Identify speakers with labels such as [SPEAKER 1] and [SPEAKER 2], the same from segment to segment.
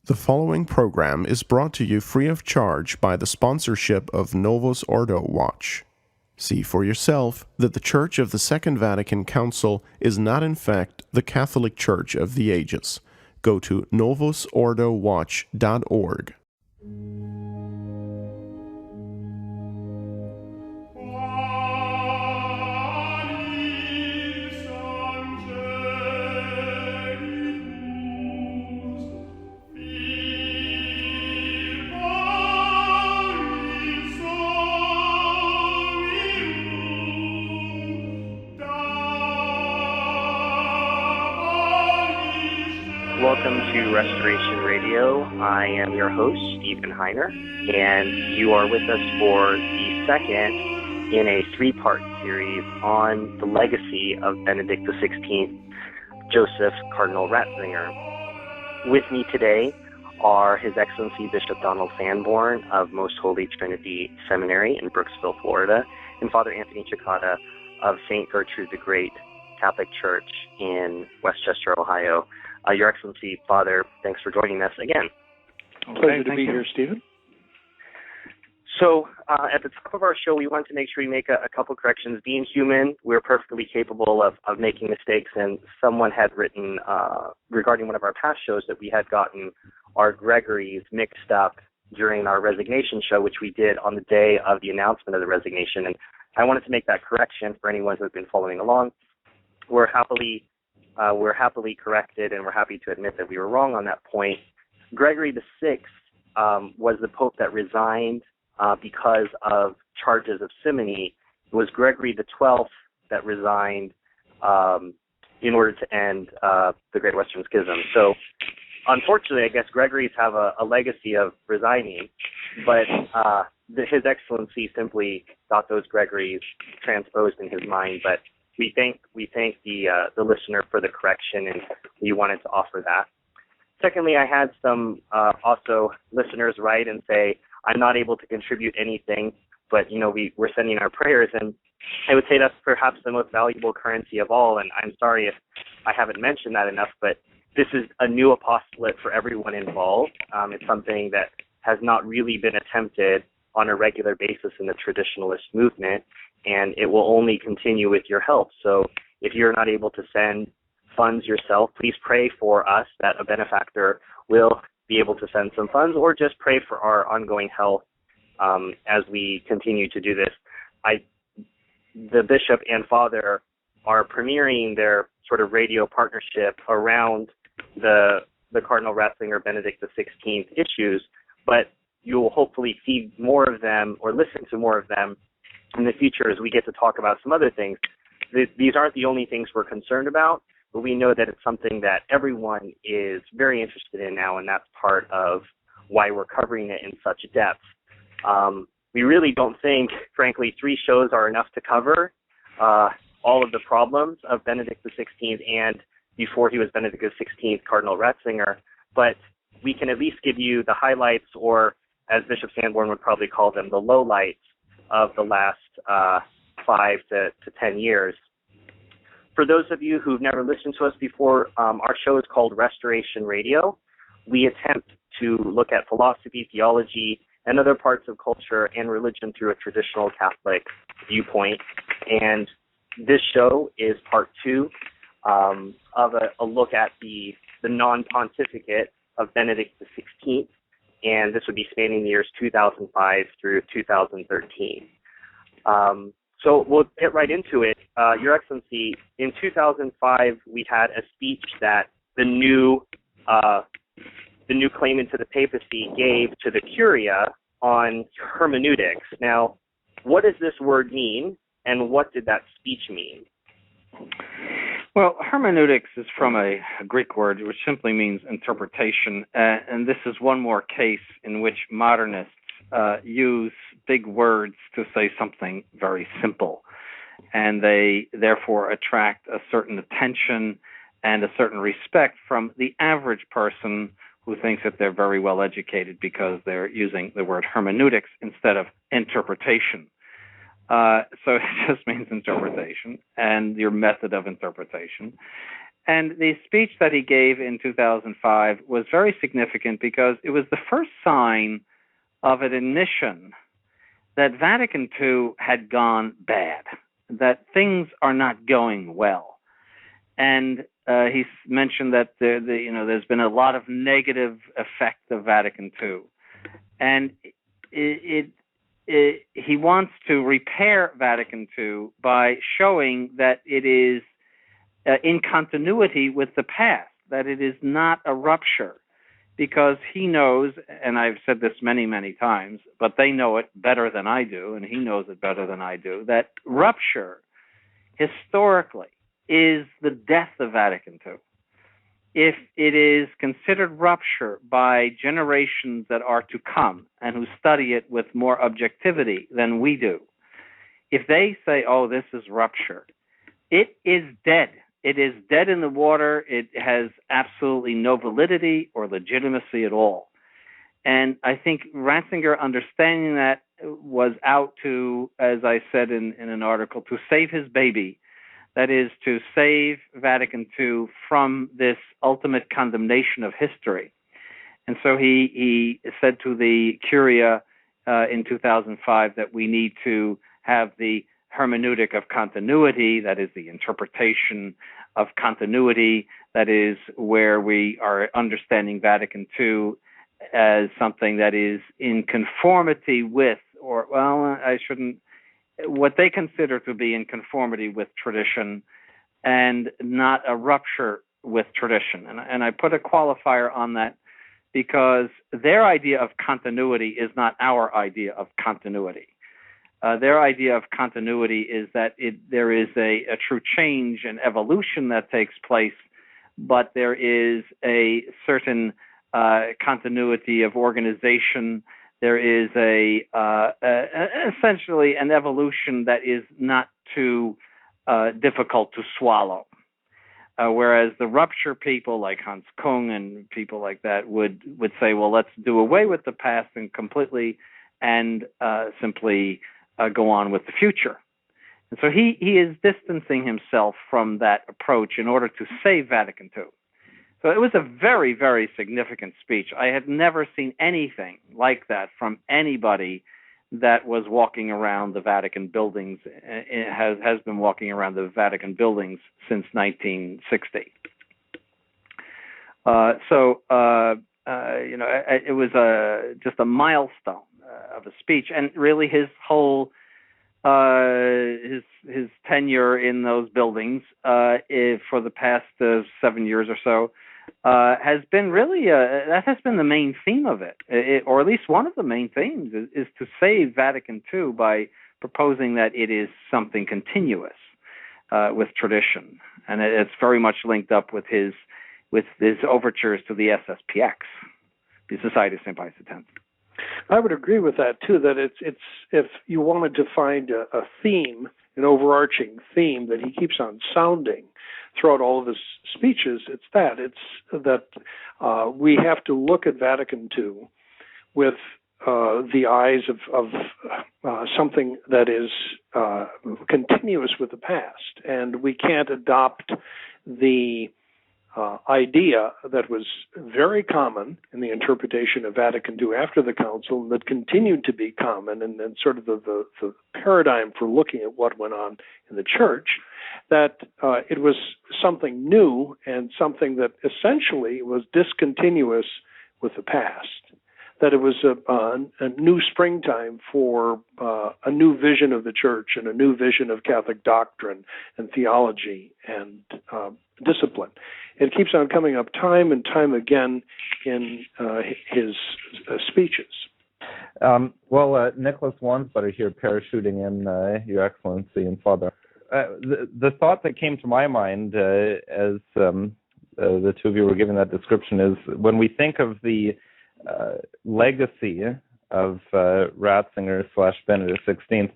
[SPEAKER 1] The following program is brought to you free of charge by the sponsorship of Novus Ordo Watch. See for yourself that the Church of the Second Vatican Council is not in fact the Catholic Church of the ages. Go to novusordowatch.org.
[SPEAKER 2] Welcome to Restoration Radio. I am your host, Stephen Heiner, and you are with us for the second in a three-part series on the legacy of Benedict XVI, Joseph Cardinal Ratzinger. With me today are His Excellency Bishop Donald Sanborn of Most Holy Trinity Seminary in Brooksville, Florida, and Father Anthony Cekada of St. Gertrude the Great Catholic Church in Westchester, Ohio. Your Excellency, Father, thanks for joining us again.
[SPEAKER 3] Pleasure to be here, Stephen.
[SPEAKER 2] So, at the top of our show, we want to make sure we make a couple corrections. Being human, we're perfectly capable of making mistakes, and someone had written regarding one of our past shows that we had gotten our Gregories mixed up during our resignation show, which we did on the day of the announcement of the resignation, and I wanted to make that correction for anyone who has been following along. We're happily corrected, and we're happy to admit that we were wrong on that point. Gregory VI was the pope that resigned because of charges of simony. It was Gregory XII that resigned in order to end the Great Western Schism. So, unfortunately, I guess Gregories have a legacy of resigning, but His Excellency simply got those Gregories transposed in his mind. But we thank the listener for the correction, and we wanted to offer that. Secondly, I had some also listeners write and say, I'm not able to contribute anything, but we're sending our prayers, and I would say that's perhaps the most valuable currency of all, and I'm sorry if I haven't mentioned that enough, but this is a new apostolate for everyone involved. It's something that has not really been attempted on a regular basis in the traditionalist movement, and it will only continue with your help. So if you're not able to send funds yourself, please pray for us that a benefactor will be able to send some funds, or just pray for our ongoing health as we continue to do this. The Bishop and Father are premiering their sort of radio partnership around the Cardinal Ratzinger Benedict XVI issues, but you will hopefully see more of them or listen to more of them in the future as we get to talk about some other things. These aren't the only things we're concerned about, but we know that it's something that everyone is very interested in now, and that's part of why we're covering it in such depth. We really don't think, frankly, 3 shows are enough to cover all of the problems of Benedict XVI and, before he was Benedict XVI, Cardinal Ratzinger, but we can at least give you the highlights, or as Bishop Sanborn would probably call them, the lowlights of the last 5 to 10 years. For those of you who've never listened to us before, our show is called Restoration Radio. We attempt to look at philosophy, theology, and other parts of culture and religion through a traditional Catholic viewpoint. And this show is part 2 of a look at the non-pontificate of Benedict XVI, and this would be spanning the years 2005 through 2013. So we'll get right into it. Your Excellency, in 2005, we had a speech that the new claimant to the papacy gave to the Curia on hermeneutics. Now, what does this word mean, and what did that speech mean?
[SPEAKER 3] Well, hermeneutics is from a Greek word which simply means interpretation, and this is one more case in which modernists use big words to say something very simple, and they therefore attract a certain attention and a certain respect from the average person who thinks that they're very well educated because they're using the word hermeneutics instead of interpretation. So it just means interpretation and your method of interpretation. And the speech that he gave in 2005 was very significant because it was the first sign of an admission that Vatican II had gone bad, that things are not going well. And he mentioned that there's been a lot of negative effect of Vatican II. And he wants to repair Vatican II by showing that it is in continuity with the past, that it is not a rupture, because he knows, and I've said this many, many times, but they know it better than I do, and he knows it better than I do, that rupture historically is the death of Vatican II. If it is considered rupture by generations that are to come and who study it with more objectivity than we do, if they say, oh, this is rupture, it is dead. It is dead in the water. It has absolutely no validity or legitimacy at all. And I think Ratzinger, understanding that, was out to, as I said in an article, to save his baby. That is, to save Vatican II from this ultimate condemnation of history. And so he said to the Curia in 2005 that we need to have the hermeneutic of continuity, that is the interpretation of continuity, that is where we are understanding Vatican II as something that is in conformity with, what they consider to be in conformity with tradition and not a rupture with tradition. And I put a qualifier on that because their idea of continuity is not our idea of continuity. Their idea of continuity is that there is a true change and evolution that takes place, but there is a certain continuity of organization. There is essentially an evolution that is not too difficult to swallow. Whereas the rupture people like Hans Kung and people like that would say, well, let's do away with the past and completely and simply go on with the future. And so he is distancing himself from that approach in order to save Vatican II. So it was a very, very significant speech. I had never seen anything like that from anybody that was walking around the Vatican buildings, has been walking around the Vatican buildings since 1960. It was just a milestone of a speech, and really his whole his tenure in those buildings for the past 7 years or so has been really that has been the main theme of it, or at least one of the main themes is to save Vatican II by proposing that it is something continuous with tradition, and it's very much linked up with his overtures to the SSPX, the Society of St. Pius X.
[SPEAKER 4] I would agree with that too. That it's if you wanted to find a theme, an overarching theme that he keeps on sounding throughout all of his speeches, it's that we have to look at Vatican II with the eyes of something that is continuous with the past, and we can't adopt the idea that was very common in the interpretation of Vatican II after the Council, and that continued to be common, and sort of the paradigm for looking at what went on in the Church, that it was something new and something that essentially was discontinuous with the past, that it was a new springtime for a new vision of the Church and a new vision of Catholic doctrine and theology and discipline. It keeps on coming up time and time again in his speeches.
[SPEAKER 5] Nicholas Wansbutter here, parachuting in, Your Excellency and Father. The thought that came to my mind as the two of you were giving that description is when we think of the legacy of Ratzinger / Benedict XVI,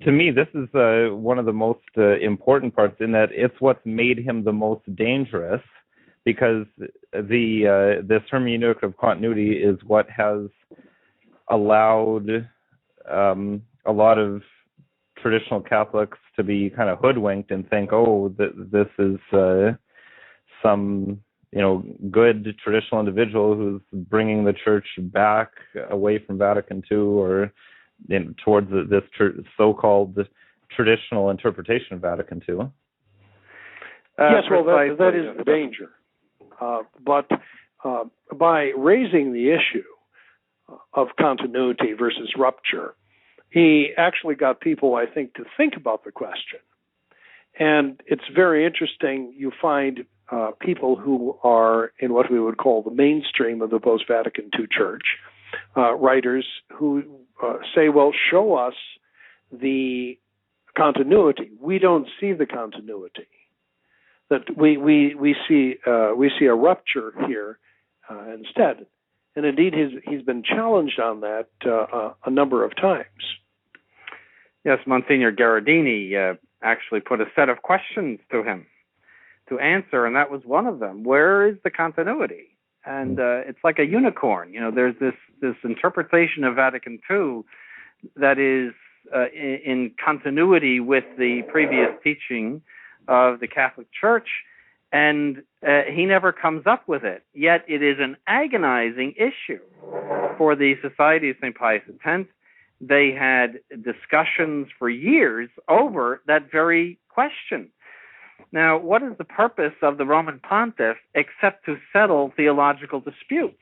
[SPEAKER 5] to me, this is one of the most important parts in that it's what's made him the most dangerous, because this hermeneutic of continuity is what has allowed a lot of traditional Catholics to be kind of hoodwinked and think, oh, this is some good traditional individual who's bringing the church back away from Vatican II or towards this so-called traditional interpretation of Vatican II.
[SPEAKER 4] Yes, well, that is the danger. But by raising the issue of continuity versus rupture, he actually got people, I think, to think about the question. And it's very interesting. You find people who are in what we would call the mainstream of the post-Vatican II church, writers who say, well, show us the continuity. We don't see the continuity. That we see a rupture here instead. And indeed, he's been challenged on that a number of times.
[SPEAKER 3] Yes, Monsignor Gherardini actually put a set of questions to him to answer, and that was one of them. Where is the continuity? And it's like a unicorn. There's this interpretation of Vatican II that is in continuity with the previous teaching of the Catholic Church, and he never comes up with it. Yet it is an agonizing issue for the Society of St. Pius X. They had discussions for years over that very question. Now, what is the purpose of the Roman Pontiff except to settle theological disputes?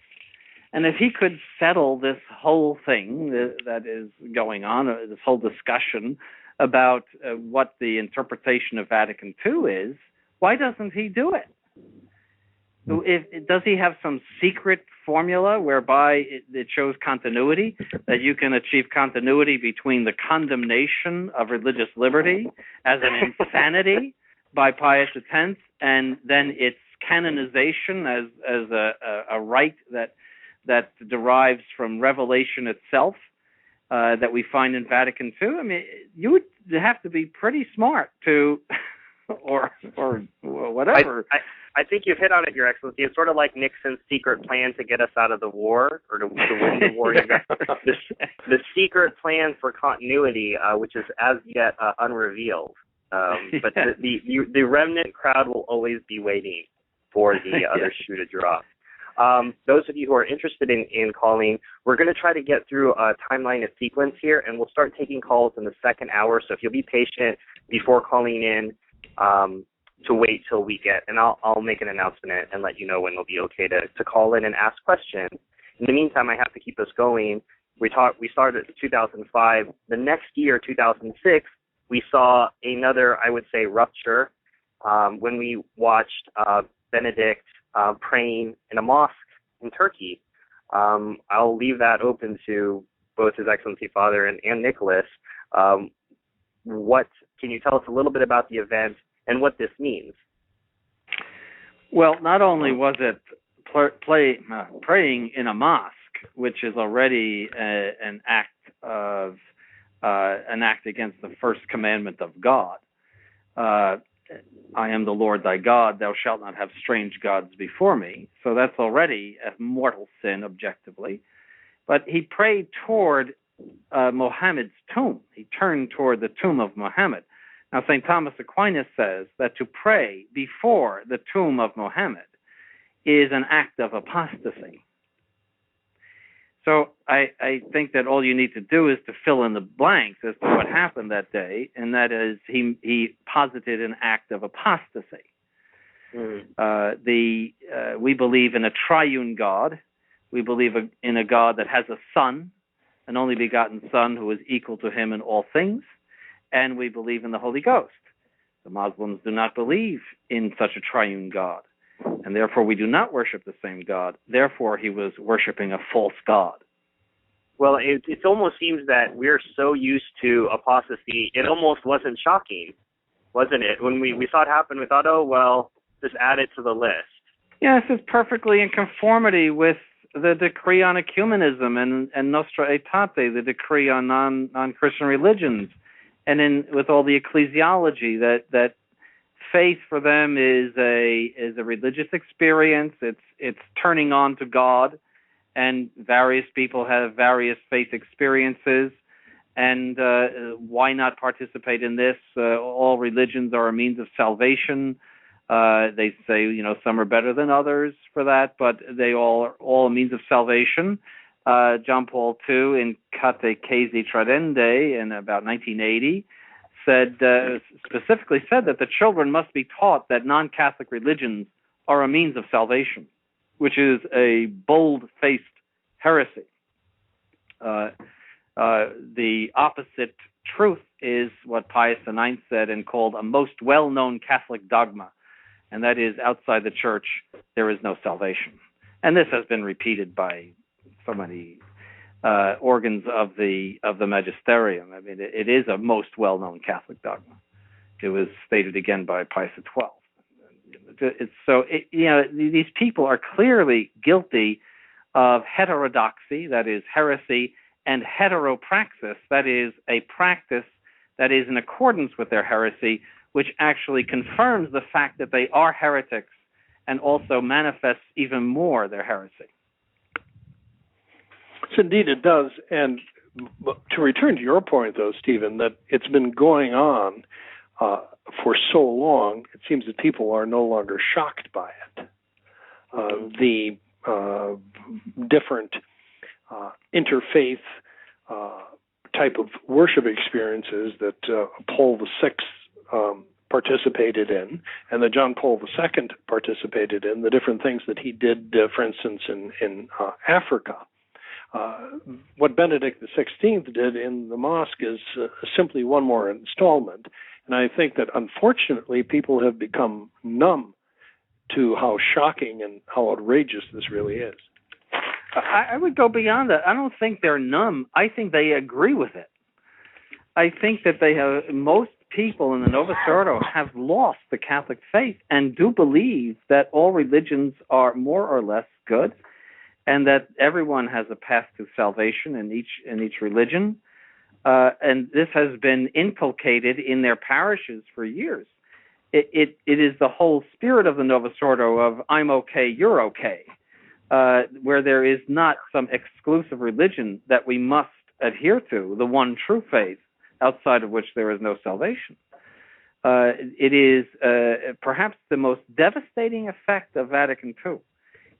[SPEAKER 3] And if he could settle this whole thing that is going on, this whole discussion about what the interpretation of Vatican II is, why doesn't he do it? Does he have some secret formula whereby it shows continuity, that you can achieve continuity between the condemnation of religious liberty as an insanity by Pius X and then its canonization as a rite that derives from revelation itself that we find in Vatican II? I mean, you would have to be pretty smart to, or whatever.
[SPEAKER 2] I think you've hit on it, Your Excellency. It's sort of like Nixon's secret plan to get us out of the war, or to win the war. The secret plan for continuity, which is as yet unrevealed. But the remnant crowd will always be waiting for the other shoe to drop. Those of you who are interested in calling, we're going to try to get through a timeline of sequence here, and we'll start taking calls in the second hour. So if you'll be patient before calling in, to wait till we get, and I'll make an announcement and let you know when it'll be okay to call in and ask questions. In the meantime, I have to keep us going. We started in 2005. The next year, 2006, we saw another, I would say, rupture when we watched Benedict praying in a mosque in Turkey. I'll leave that open to both His Excellency Father and Nicholas. What can you tell us a little bit about the event and what this means?
[SPEAKER 3] Well, not only was it praying in a mosque, which is already an act against the first commandment of God. I am the Lord thy God, thou shalt not have strange gods before me. So that's already a mortal sin objectively. But he prayed toward Muhammad's tomb. He turned toward the tomb of Muhammad. Now, St. Thomas Aquinas says that to pray before the tomb of Muhammad is an act of apostasy. So I think that all you need to do is to fill in the blanks as to what happened that day, and that is he posited an act of apostasy. We believe in a triune God. We believe in a God that has a Son, an only begotten Son who is equal to him in all things, and we believe in the Holy Ghost. The Muslims do not believe in such a triune God, and therefore we do not worship the same God. Therefore, he was worshiping a false God.
[SPEAKER 2] Well, it almost seems that we're so used to apostasy, it almost wasn't shocking, wasn't it? When we saw it happen, we thought, oh, well, just add it to the list.
[SPEAKER 3] Yes, it's perfectly in conformity with the decree on ecumenism and Nostra Aetate, the decree on non-Christian religions, and with all the ecclesiology that faith for them is a religious experience. It's turning on to God, and various people have various faith experiences, and why not participate in this? All religions are a means of salvation. They say, some are better than others for that, but they all are all a means of salvation. John Paul II in Catechesi Tradendae in about 1980 specifically said that the children must be taught that non-Catholic religions are a means of salvation, which is a bold-faced heresy. The opposite truth is what Pius IX said and called a most well-known Catholic dogma, and that is, outside the Church, there is no salvation. And this has been repeated by so many organs of the magisterium. I mean, it is a most well-known Catholic dogma. It was stated again by Pius XII. These people are clearly guilty of heterodoxy, that is heresy, and heteropraxis, that is a practice that is in accordance with their heresy, which actually confirms the fact that they are heretics and also manifests even more their heresy.
[SPEAKER 4] Yes, indeed it does. And to return to your point, though, Stephen, that it's been going on for so long, it seems that people are no longer shocked by it. The different interfaith type of worship experiences that Paul VI participated in, and that John Paul II participated in, the different things that he did, for instance, in Africa. What Benedict XVI did in the mosque is simply one more installment. And I think that, unfortunately, people have become numb to how shocking and how outrageous this really is.
[SPEAKER 3] I would go beyond that. I don't think they're numb. I think they agree with it. I think that most people in the Novus Ordo have lost the Catholic faith and do believe that all religions are more or less good, and that everyone has a path to salvation in each religion. And this has been inculcated in their parishes for years. It is the whole spirit of the Novus Ordo of I'm okay, you're okay, where there is not some exclusive religion that we must adhere to, the one true faith, outside of which there is no salvation. It is perhaps the most devastating effect of Vatican II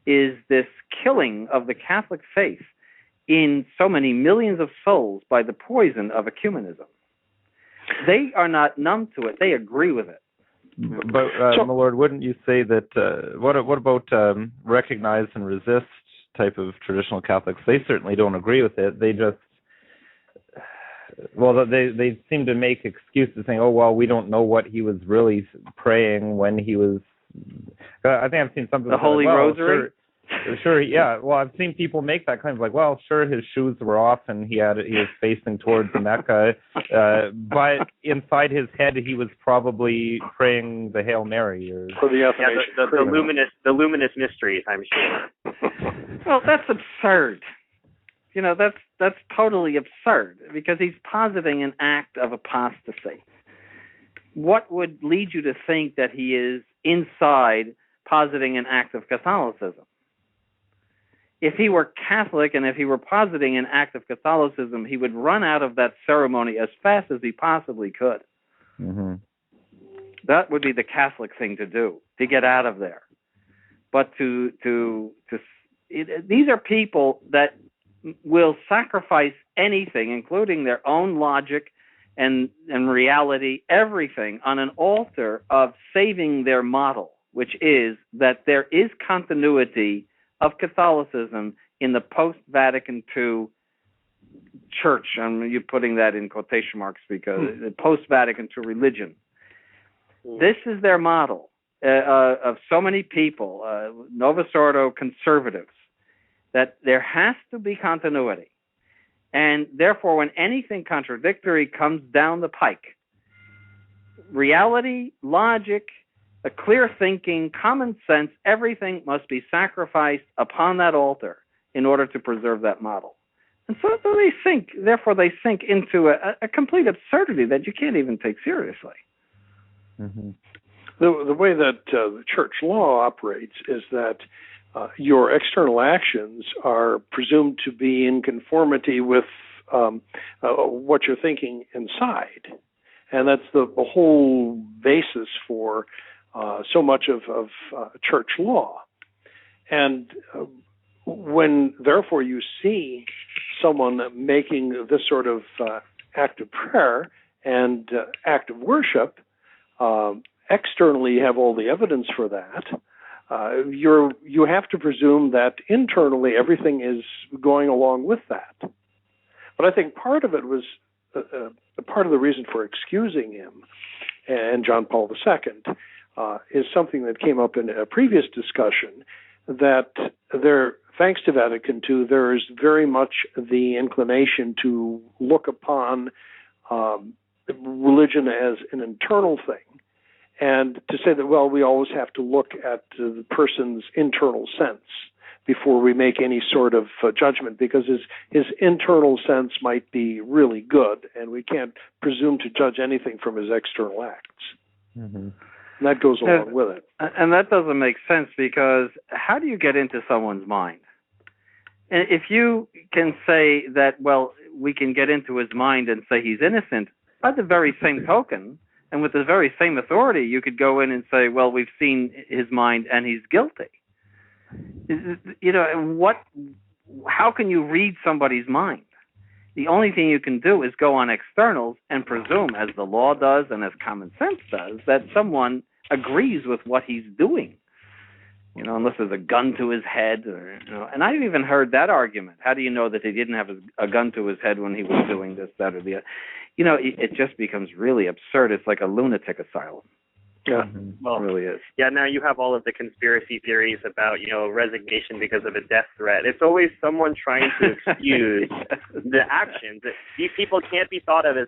[SPEAKER 3] is this killing of the Catholic faith in so many millions of souls by the poison of ecumenism. They are not numb to it. They agree with it.
[SPEAKER 5] But, my Lord, wouldn't you say that, what about recognize and resist type of traditional Catholics? They certainly don't agree with it. They just, they seem to make excuses saying, oh, well, we don't know what he was really praying when he was, I think I've seen something
[SPEAKER 3] the Holy Rosary?
[SPEAKER 5] Sure, yeah. Well, I've seen people make that claim, like, well, sure, his shoes were off and he was facing towards Mecca, but inside his head he was probably praying the Hail Mary or
[SPEAKER 2] the luminous mysteries, I'm sure.
[SPEAKER 3] Well, that's absurd. That's totally absurd, because he's positing an act of apostasy. What would lead you to think that he is inside positing an act of Catholicism? If he were Catholic and if he were positing an act of Catholicism, he would run out of that ceremony as fast as he possibly could.
[SPEAKER 5] Mm-hmm.
[SPEAKER 3] That would be the Catholic thing to do, to get out of there. But these are people that will sacrifice anything, including their own logic and reality, everything, on an altar of saving their model, which is that there is continuity of Catholicism in the post-Vatican II church. You're putting that in quotation marks because the post-Vatican II religion. This is their model of so many people, Novus Ordo conservatives, that there has to be continuity. And therefore, when anything contradictory comes down the pike, reality, logic, a clear thinking, common sense, everything must be sacrificed upon that altar in order to preserve that model. And so they sink into a complete absurdity that you can't even take seriously.
[SPEAKER 5] Mm-hmm.
[SPEAKER 4] The way that the church law operates is that your external actions are presumed to be in conformity with what you're thinking inside. And that's the whole basis for so much of church law. And when, therefore, you see someone making this sort of act of prayer and act of worship, externally you have all the evidence for that, you have to presume that internally everything is going along with that. But I think part of it was, part of the reason for excusing him and John Paul II is something that came up in a previous discussion, that there, thanks to Vatican II, there is very much the inclination to look upon religion as an internal thing, and to say that, well, we always have to look at the person's internal sense before we make any sort of judgment, because his internal sense might be really good, and we can't presume to judge anything from his external acts.
[SPEAKER 5] Mm-hmm.
[SPEAKER 4] And that goes along with it.
[SPEAKER 3] And that doesn't make sense, because how do you get into someone's mind? And if you can say that, well, we can get into his mind and say he's innocent, by the very same token, and with the very same authority, you could go in and say, well, we've seen his mind and he's guilty. You know, how can you read somebody's mind? The only thing you can do is go on externals and presume, as the law does and as common sense does, that someone agrees with what he's doing. You know, unless there's a gun to his head, or, you know, and I've even heard that argument. How do you know that he didn't have a gun to his head when he was doing this, that, or the other? You know, it just becomes really absurd. It's like a lunatic asylum.
[SPEAKER 2] Yeah,
[SPEAKER 3] well, it really is.
[SPEAKER 2] Yeah, now you have all of the conspiracy theories about, you know, resignation because of a death threat. It's always someone trying to excuse the actions. These people can't be thought of as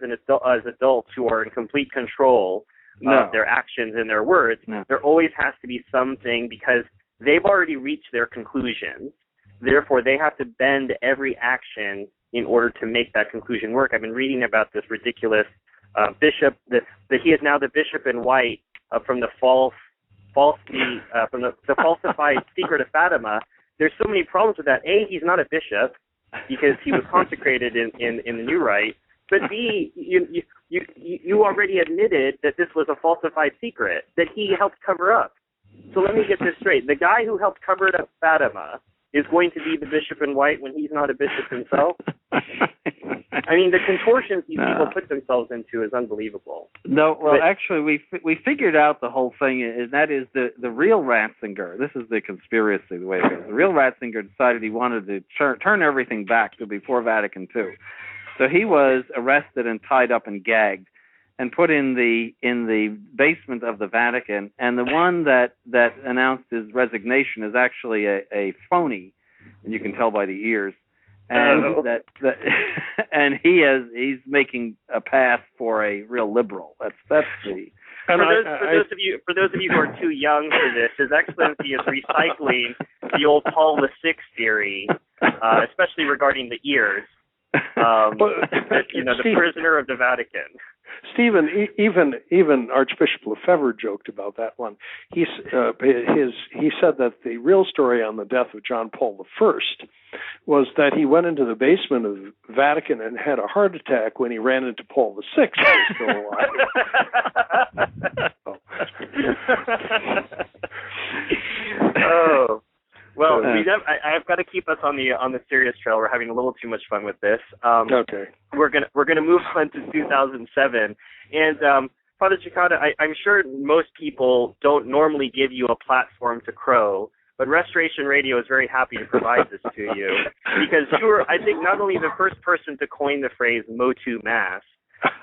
[SPEAKER 2] adults who are in complete control of their actions and their words.
[SPEAKER 3] No.
[SPEAKER 2] There always has to be something, because they've already reached their conclusions. Therefore, they have to bend every action in order to make that conclusion work. I've been reading about this ridiculous bishop that he is now the bishop in white from the the falsified secret of Fatima. There's so many problems with that. A, he's not a bishop because he was consecrated in the new rite. But B, you already admitted that this was a falsified secret that he helped cover up. So let me get this straight. The guy who helped cover it up Fatima is going to be the bishop in white when he's not a bishop himself? I mean, the contortions these people put themselves into is unbelievable.
[SPEAKER 3] No, well, actually, we figured out the whole thing, and that is the real Ratzinger. This is the conspiracy, the way it goes. The real Ratzinger decided he wanted to turn everything back to before Vatican II. So he was arrested and tied up and gagged and put in the basement of the Vatican. And the one that announced his resignation is actually a phony, and you can tell by the ears. And and he's making a path for a real liberal. That's the.
[SPEAKER 2] For those of you who are too young for this, His Excellency is recycling the old Paul VI theory, especially regarding the ears. The prisoner of the Vatican.
[SPEAKER 4] Stephen, even Archbishop Lefebvre joked about that one. He said that the real story on the death of John Paul I was that he went into the basement of the Vatican and had a heart attack when he ran into Paul VI, who was still alive.
[SPEAKER 2] Oh. Well, I've got to keep us on the serious trail. We're having a little too much fun with this.
[SPEAKER 4] Okay.
[SPEAKER 2] We're gonna move on to 2007, and Father Cekada, I'm sure most people don't normally give you a platform to crow, but Restoration Radio is very happy to provide this to you, because you were, I think, not only the first person to coin the phrase "motu mass,"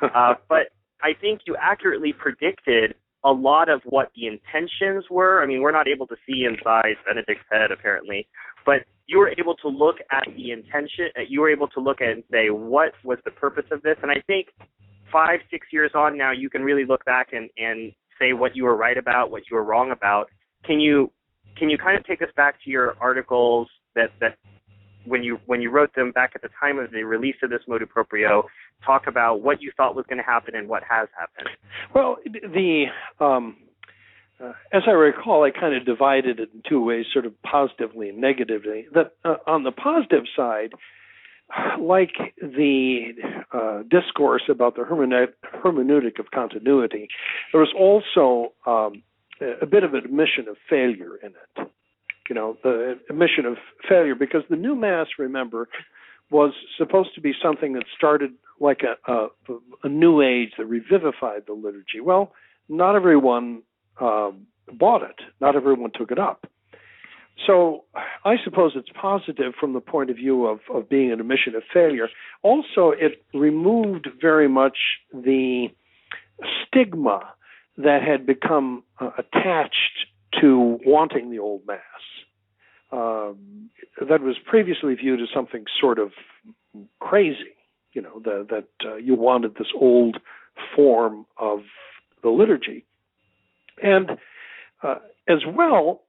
[SPEAKER 2] but I think you accurately predicted a lot of what the intentions were. I mean, we're not able to see inside Benedict's head, apparently, but you were able to look at the intention. You were able to look at it and say, what was the purpose of this? And I think 5-6 years on now, you can really look back and say what you were right about, what you were wrong about. Can you kind of take us back to your articles that when you wrote them back at the time of the release of this motu proprio, talk about what you thought was going to happen and what has happened?
[SPEAKER 4] Well, as I recall, I kind of divided it in two ways, sort of positively and negatively. That on the positive side, like the discourse about the hermeneutic of continuity, there was also a bit of an admission of failure in it. You know, the admission of failure, because the new Mass, remember, was supposed to be something that started like a new age that revivified the liturgy. Well, not everyone bought it. Not everyone took it up. So I suppose it's positive from the point of view of being an admission of failure. Also, it removed very much the stigma that had become attached to wanting the old Mass. That was previously viewed as something sort of crazy, you know, that you wanted this old form of the liturgy. And as well,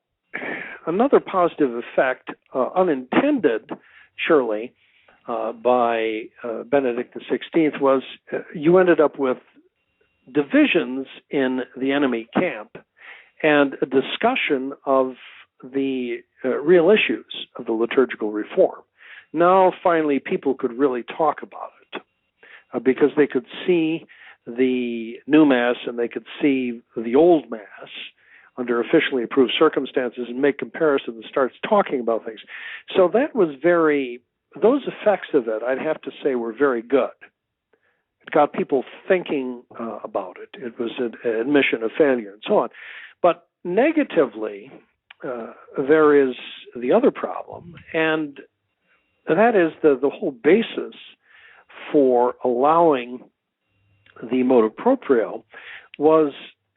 [SPEAKER 4] another positive effect, unintended, surely, by Benedict XVI was you ended up with divisions in the enemy camp and a discussion of the real issues of the liturgical reform. Now, finally, people could really talk about it because they could see the new Mass and they could see the old Mass under officially approved circumstances and make comparisons and starts talking about things. So that was those effects of it, I'd have to say, were very good. It got people thinking about it. It was an admission of failure and so on. But negatively, there is the other problem, and that is the whole basis for allowing the motu proprio was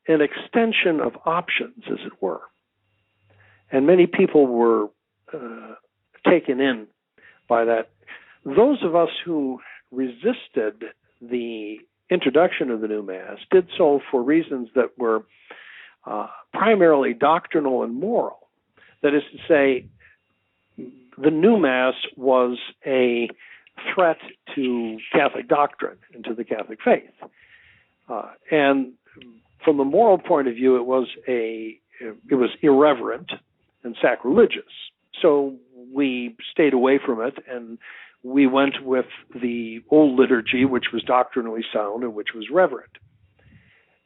[SPEAKER 4] an extension of options, as it were. And many people were taken in by that. Those of us who resisted the introduction of the new Mass did so for reasons that were primarily doctrinal and moral. That is to say, the new Mass was a threat to Catholic doctrine and to the Catholic faith. And from a moral point of view, it was irreverent and sacrilegious. So we stayed away from it, and we went with the old liturgy, which was doctrinally sound and which was reverent.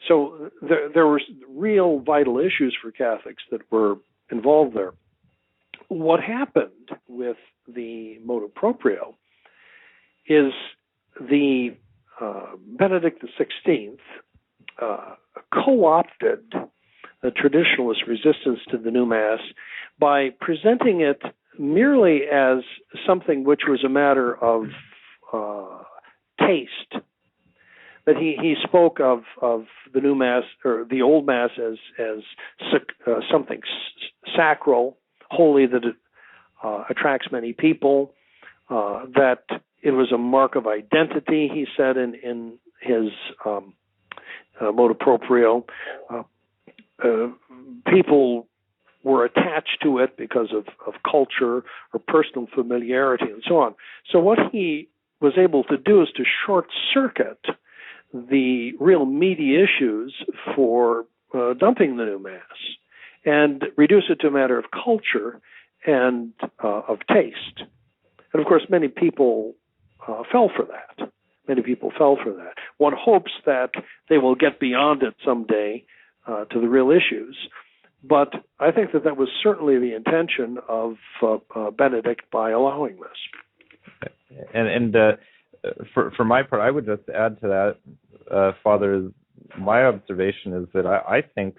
[SPEAKER 4] So there were real vital issues for Catholics that were involved there. What happened with the motu proprio is the Benedict XVI co-opted the traditionalist resistance to the new Mass by presenting it merely as something which was a matter of taste. That he spoke of the new Mass or the old Mass as something sacral, holy, that it attracts many people, that it was a mark of identity, he said in his motu proprio. People were attached to it because of culture or personal familiarity and so on. So what he was able to do is to short-circuit the real meaty issues for dumping the new Mass and reduce it to a matter of culture and of taste. And of course, many people fell for that. Many people fell for that. One hopes that they will get beyond it someday to the real issues. But I think that was certainly the intention of Benedict by allowing this.
[SPEAKER 5] And for my part, I would just add to that, Father, my observation is that I think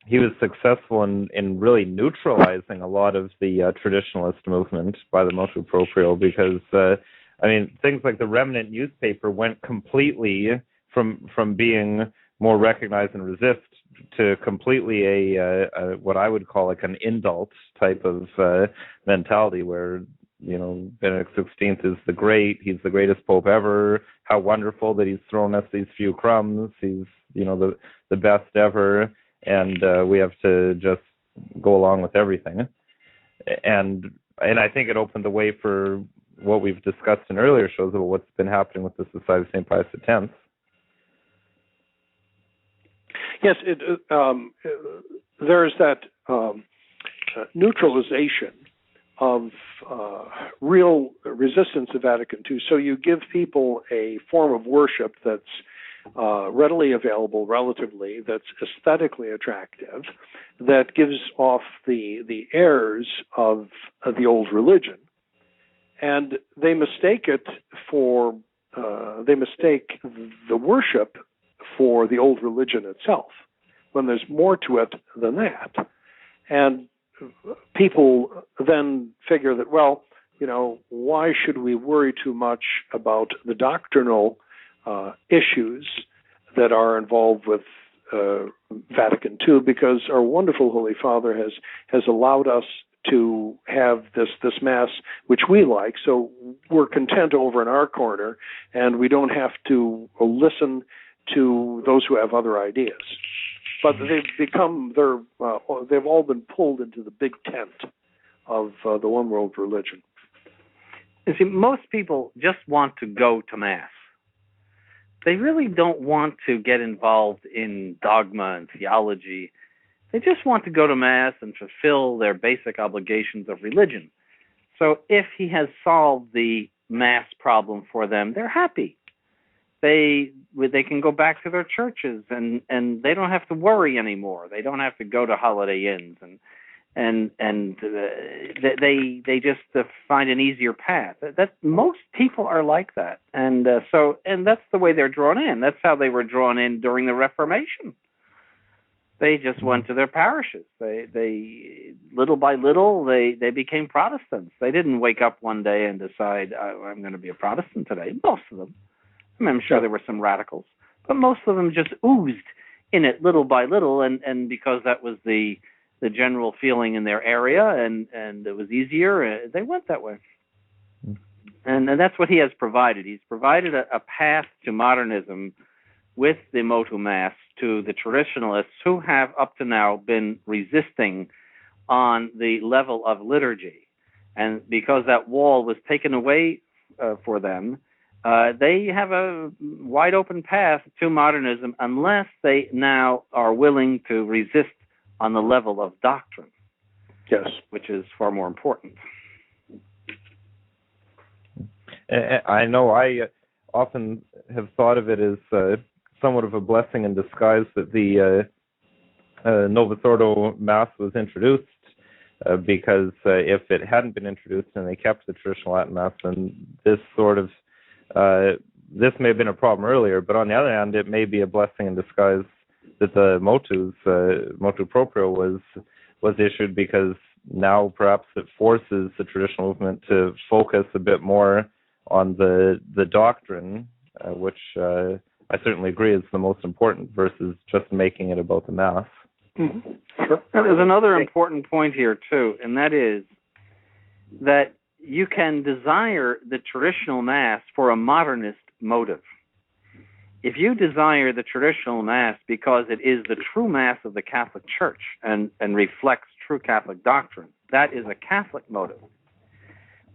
[SPEAKER 5] he was successful in really neutralizing a lot of the traditionalist movement by the motu proprio, because things like the Remnant newspaper went completely from being more recognize and resist to completely a what I would call like an indult type of mentality, where Benedict XVI is he's the greatest pope ever. How wonderful that he's thrown us these few crumbs. He's the best ever, and we have to just go along with everything. And I think it opened the way for what we've discussed in earlier shows about what's been happening with the Society of St. Pius X.
[SPEAKER 4] Yes, there's that neutralization of real resistance to Vatican II. So you give people a form of worship that's readily available relatively, that's aesthetically attractive, that gives off the airs of the old religion. And they mistake it for, they mistake the worship for the old religion itself, when there's more to it than that. And people then figure that, well, why should we worry too much about the doctrinal issues that are involved with Vatican II, because our wonderful Holy Father has allowed us to have this Mass which we like, so we're content over in our corner, and we don't have to listen to those who have other ideas. But they've all been pulled into the big tent of the one world religion.
[SPEAKER 3] You see, most people just want to go to Mass. They really don't want to get involved in dogma and theology. They just want to go to Mass and fulfill their basic obligations of religion. So if he has solved the Mass problem for them, they're happy. They can go back to their churches and they don't have to worry anymore. They don't have to go to Holiday Inns and they just find an easier path. That most people are like that, and that's the way they're drawn in. That's how they were drawn in during the Reformation. They just went to their parishes. They little by little they became Protestants. They didn't wake up one day and decide I'm going to be a Protestant today. Most of them. I mean, I'm sure there were some radicals, but most of them just oozed in it little by little, and because that was the general feeling in their area, and it was easier, they went that way. And that's what he has provided. He's provided a path to modernism with the motu mass to the traditionalists who have up to now been resisting on the level of liturgy. And because that wall was taken away for them, they have a wide open path to modernism unless they now are willing to resist on the level of doctrine.
[SPEAKER 4] Yes.
[SPEAKER 3] Which is far more important.
[SPEAKER 5] I know I often have thought of it as somewhat of a blessing in disguise that the Novus Ordo Mass was introduced, because if it hadn't been introduced and they kept the traditional Latin Mass, then this may have been a problem earlier, but on the other hand, it may be a blessing in disguise that the motu proprio was issued, because now perhaps it forces the traditional movement to focus a bit more on the doctrine, which I certainly agree is the most important, versus just making it about the Mass.
[SPEAKER 3] Mm-hmm. Sure. Now, there's another important point here, too, and that is that you can desire the traditional Mass for a modernist motive. If you desire the traditional Mass because it is the true Mass of the Catholic Church and reflects true Catholic doctrine, that is a Catholic motive.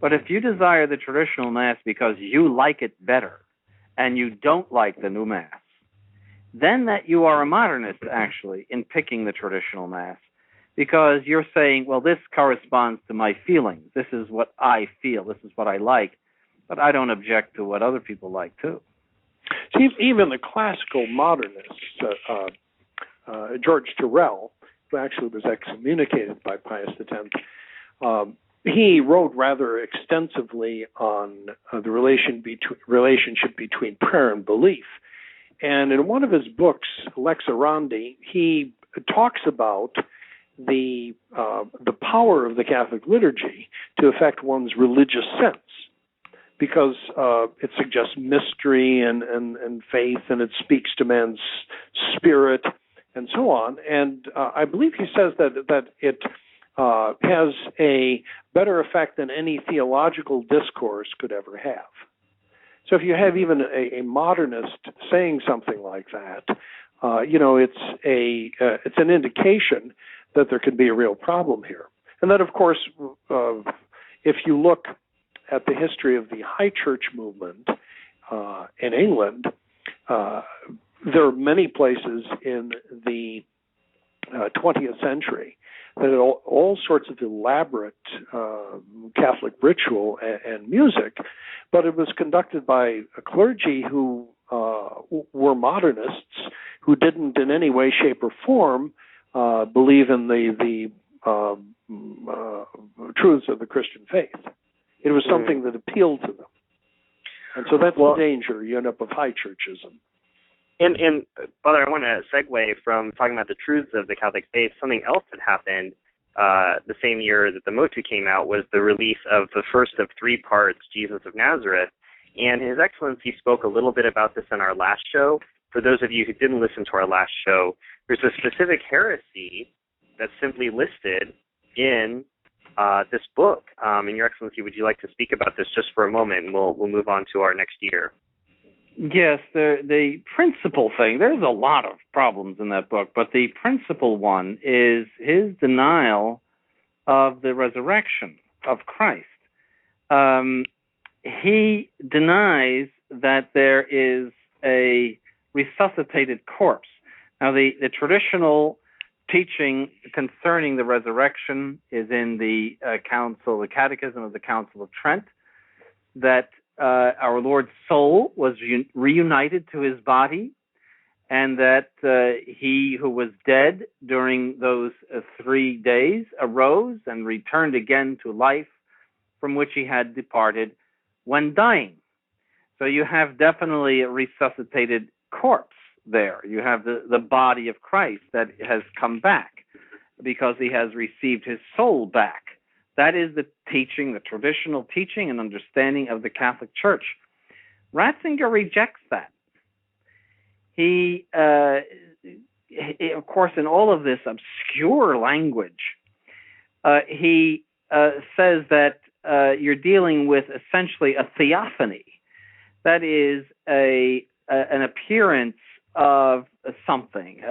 [SPEAKER 3] But if you desire the traditional Mass because you like it better and you don't like the new Mass, then that you are a modernist, actually, in picking the traditional Mass, because you're saying, well, this corresponds to my feelings. This is what I feel. This is what I like. But I don't object to what other people like, too.
[SPEAKER 4] See, even the classical modernists, George Tyrrell, who actually was excommunicated by Pius X, he wrote rather extensively on the relationship between prayer and belief. And in one of his books, Lex Orandi, he talks about the power of the Catholic liturgy to affect one's religious sense, because it suggests mystery and faith, and it speaks to man's spirit, and so on. And I believe he says that it has a better effect than any theological discourse could ever have. So if you have even a modernist saying something like that, it's an indication that there could be a real problem here. And then, of course, if you look at the history of the High Church movement in England, there are many places in the 20th century that had all sorts of elaborate Catholic ritual and music, but it was conducted by a clergy who were modernists who didn't in any way, shape, or form believe in the truths of the Christian faith. It was something that appealed to them. And so that's the danger. You end up with high churchism.
[SPEAKER 2] And Father, I want to segue from talking about the truths of the Catholic faith. Something else that happened the same year that the Motu came out was the release of the first of 3 parts, Jesus of Nazareth. And His Excellency spoke a little bit about this in our last show. For those of you who didn't listen to our last show, there's a specific heresy that's simply listed in this book. And Your Excellency, would you like to speak about this just for a moment, and we'll move on to our next year?
[SPEAKER 3] Yes, the principal thing, there's a lot of problems in that book, but the principal one is his denial of the resurrection of Christ. He denies that there is a resuscitated corpse. Now, the traditional teaching concerning the resurrection is in the Catechism of the Council of Trent, that our Lord's soul was reunited to his body, and that he who was dead during those 3 days arose and returned again to life from which he had departed when dying. So you have definitely a resuscitated corpse there. You have the body of Christ that has come back because he has received his soul back. That is the teaching, the traditional teaching and understanding of the Catholic Church. Ratzinger rejects that. He, of course, in all of this obscure language, he says that you're dealing with essentially a theophany. That is an appearance of something.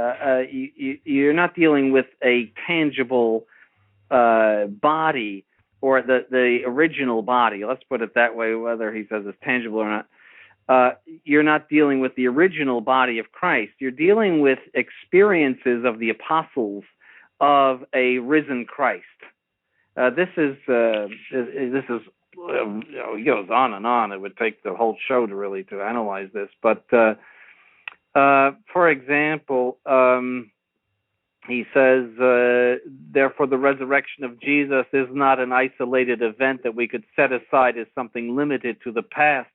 [SPEAKER 3] You're not dealing with a tangible body, or the original body. Let's put it that way, whether he says it's tangible or not. You're not dealing with the original body of Christ. You're dealing with experiences of the apostles of a risen Christ. This is he goes on and on. It would take the whole show to analyze this. But for example, he says, therefore, the resurrection of Jesus is not an isolated event that we could set aside as something limited to the past,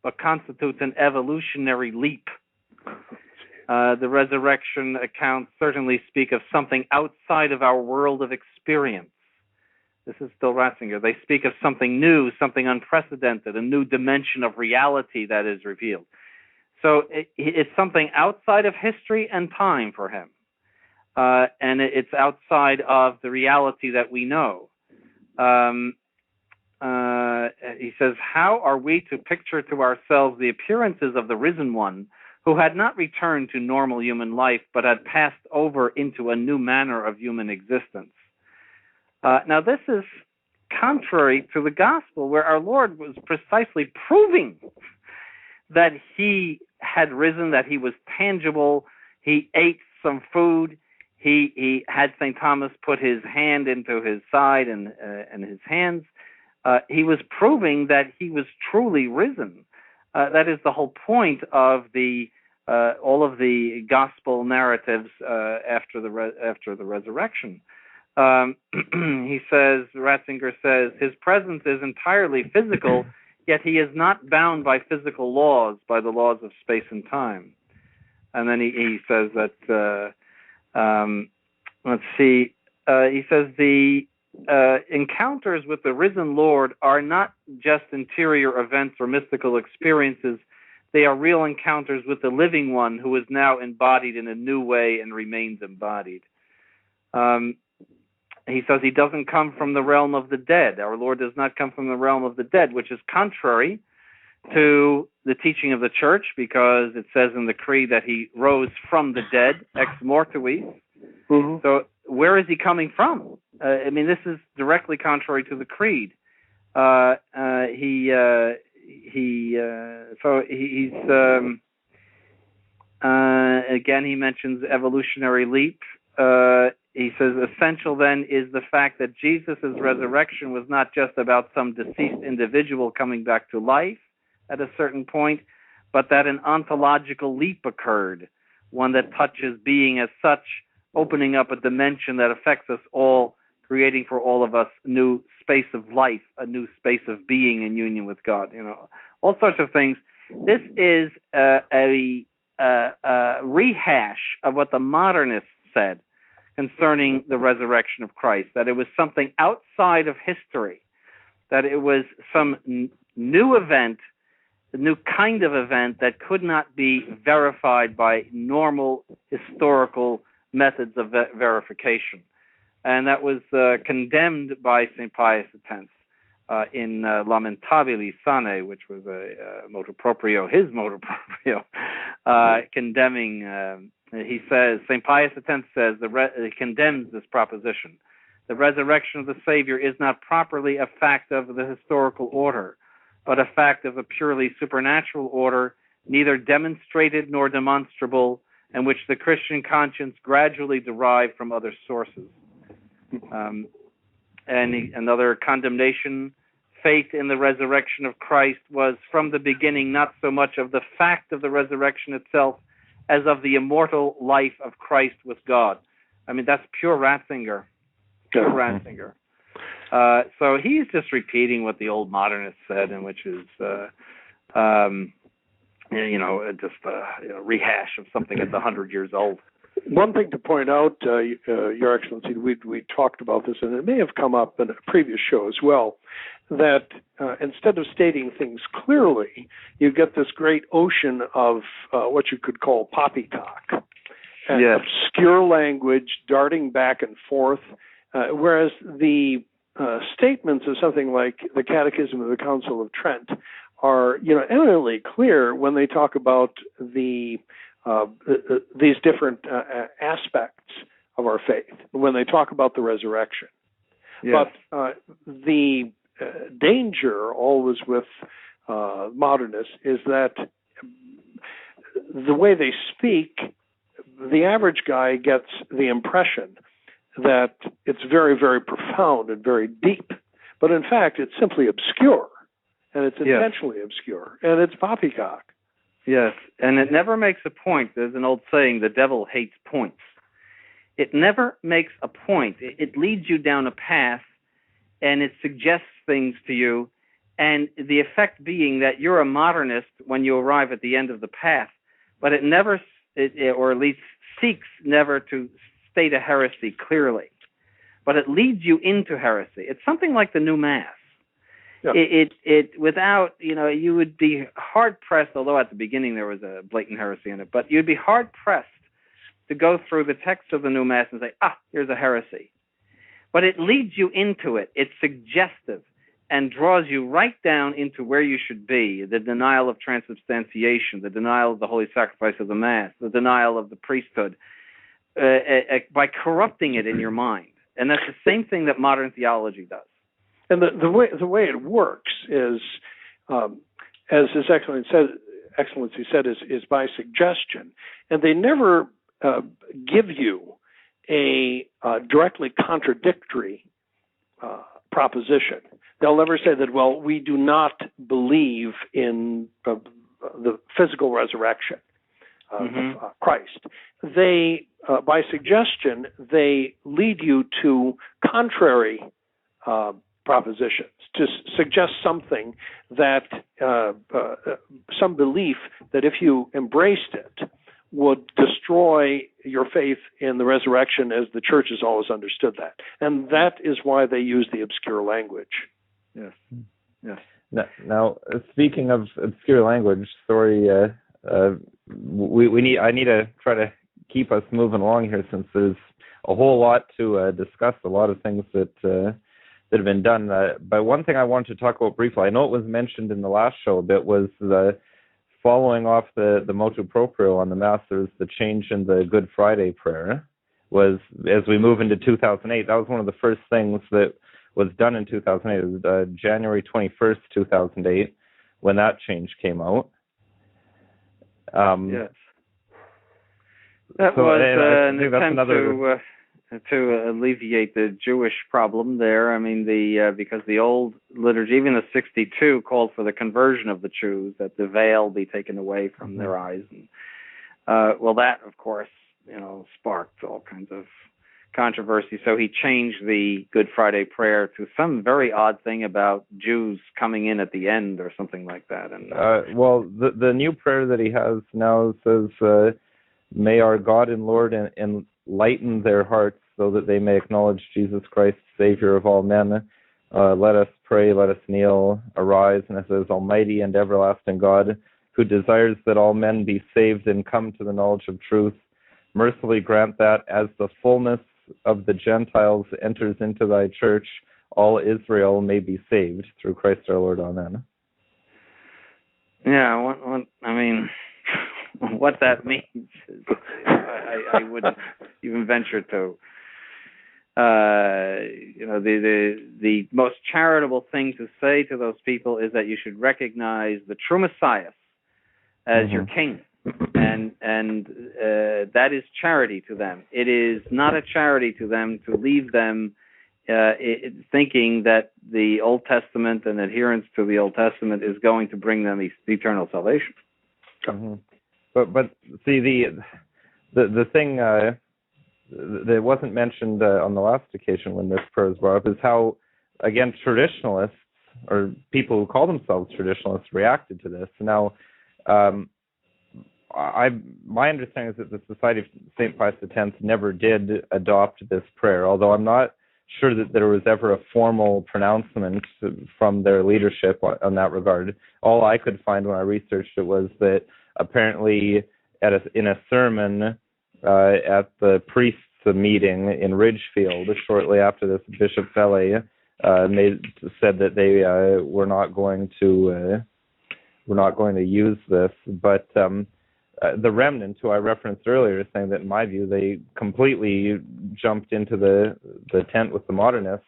[SPEAKER 3] but constitutes an evolutionary leap. The resurrection accounts certainly speak of something outside of our world of experience. This is still Ratzinger. They speak of something new, something unprecedented, a new dimension of reality that is revealed. So it's something outside of history and time for him. And it's outside of the reality that we know. He says, how are we to picture to ourselves the appearances of the risen one who had not returned to normal human life, but had passed over into a new manner of human existence? Now, this is contrary to the gospel, where our Lord was precisely proving that he had risen, that he was tangible. He ate some food. He had St. Thomas put his hand into his side and his hands. He was proving that he was truly risen. That is the whole point of all of the gospel narratives after the resurrection. He says, Ratzinger says, his presence is entirely physical, yet he is not bound by physical laws, by the laws of space and time. And then he says that, let's see, he says the encounters with the risen Lord are not just interior events or mystical experiences. They are real encounters with the living one who is now embodied in a new way and remains embodied. He says he doesn't come from the realm of the dead. Our Lord does not come from the realm of the dead, which is contrary to the teaching of the Church, because it says in the Creed that he rose from the dead, ex mortuis. Mm-hmm. So where is he coming from? I mean, this is directly contrary to the Creed. Again, he mentions evolutionary leap. He says, essential then is the fact that Jesus' resurrection was not just about some deceased individual coming back to life at a certain point, but that an ontological leap occurred, one that touches being as such, opening up a dimension that affects us all, creating for all of us a new space of life, a new space of being in union with God. All sorts of things. This is a rehash of what the modernists said concerning the resurrection of Christ, that it was something outside of history, that it was some new event, a new kind of event that could not be verified by normal historical methods of verification. And that was condemned by St. Pius X in Lamentabili Sane, which was his motu proprio, condemning, he says, St. Pius X says, he condemns this proposition. The resurrection of the Savior is not properly a fact of the historical order, but a fact of a purely supernatural order, neither demonstrated nor demonstrable, and which the Christian conscience gradually derived from other sources. And another condemnation, faith in the resurrection of Christ was from the beginning not so much of the fact of the resurrection itself as of the immortal life of Christ with God. I mean, that's pure Ratzinger. Pure Ratzinger. So he's just repeating what the old modernists said, and which is, just a rehash of something that's 100 years old.
[SPEAKER 4] One thing to point out, Your Excellency, we talked about this, and it may have come up in a previous show as well, that instead of stating things clearly, you get this great ocean of what you could call poppycock, and obscure language darting back and forth, whereas the statements of something like the Catechism of the Council of Trent are, eminently clear when they talk about these different aspects of our faith, when they talk about the resurrection. Yes. But the danger always with modernists is that the way they speak, the average guy gets the impression that it's very, very profound and very deep. But in fact, it's simply obscure, and it's intentionally obscure, and it's poppycock.
[SPEAKER 3] Yes, and it never makes a point. There's an old saying, the devil hates points. It never makes a point. It leads you down a path, and it suggests things to you, and the effect being that you're a modernist when you arrive at the end of the path, but it never, or at least seeks never to state a heresy clearly, but it leads you into heresy. It's something like the new Mass. Yeah. It without, you would be hard-pressed, although at the beginning there was a blatant heresy in it, but you'd be hard-pressed to go through the text of the new Mass and say, here's a heresy. But it leads you into it. It's suggestive and draws you right down into where you should be, the denial of transubstantiation, the denial of the holy sacrifice of the Mass, the denial of the priesthood, by corrupting it in your mind. And that's the same thing that modern theology does.
[SPEAKER 4] And the way it works is, as His Excellency said, is by suggestion, and they never give you a directly contradictory proposition. They'll never say that, well, we do not believe in the physical resurrection of Christ. They, by suggestion, they lead you to contrary propositions, to suggest something that, some belief that if you embraced it would destroy your faith in the resurrection as the Church has always understood that. And that is why they use the obscure language.
[SPEAKER 3] Yes. Yes.
[SPEAKER 5] Now, speaking of obscure language, sorry, I need to try to keep us moving along here, since there's a whole lot to discuss, a lot of things that have been done. But one thing I wanted to talk about briefly, I know it was mentioned in the last show a bit, was the following off the motu proprio on the Mass. There's the change in the Good Friday prayer. Was as we move into 2008, that was one of the first things that was done in 2008. It was January 21st, 2008, when that change came out.
[SPEAKER 3] Yes. That was an attempt to to alleviate the Jewish problem there. I mean, because the old liturgy, even the 62, called for the conversion of the Jews, that the veil be taken away from their eyes. And, well, that, of course, sparked all kinds of controversy. So he changed the Good Friday prayer to some very odd thing about Jews coming in at the end or something like that. And
[SPEAKER 5] well, the new prayer that he has now says, "May our God and Lord enlighten their hearts so that they may acknowledge Jesus Christ, Savior of all men. Let us pray, let us kneel, arise, and it says, Almighty and everlasting God, who desires that all men be saved and come to the knowledge of truth, mercifully grant that as the fullness of the Gentiles enters into thy church, all Israel may be saved through Christ our Lord. Amen."
[SPEAKER 3] Yeah, what that means is, I wouldn't even venture to. The most charitable thing to say to those people is that you should recognize the true Messiah as your king, and that is charity to them. It is not a charity to them to leave them thinking that the Old Testament and adherence to the Old Testament is going to bring them eternal salvation.
[SPEAKER 5] Mm-hmm. But see, the thing that wasn't mentioned on the last occasion when this prayer was brought up is how, again, traditionalists, or people who call themselves traditionalists, reacted to this. Now, my understanding is that the Society of St. Pius X never did adopt this prayer, although I'm not sure that there was ever a formal pronouncement from their leadership on that regard. All I could find when I researched it was that apparently in a sermon at the priests' meeting in Ridgefield, shortly after this, Bishop Fele said that they were not going to use this, but the remnant, who I referenced earlier, is saying that in my view they completely jumped into the tent with the modernists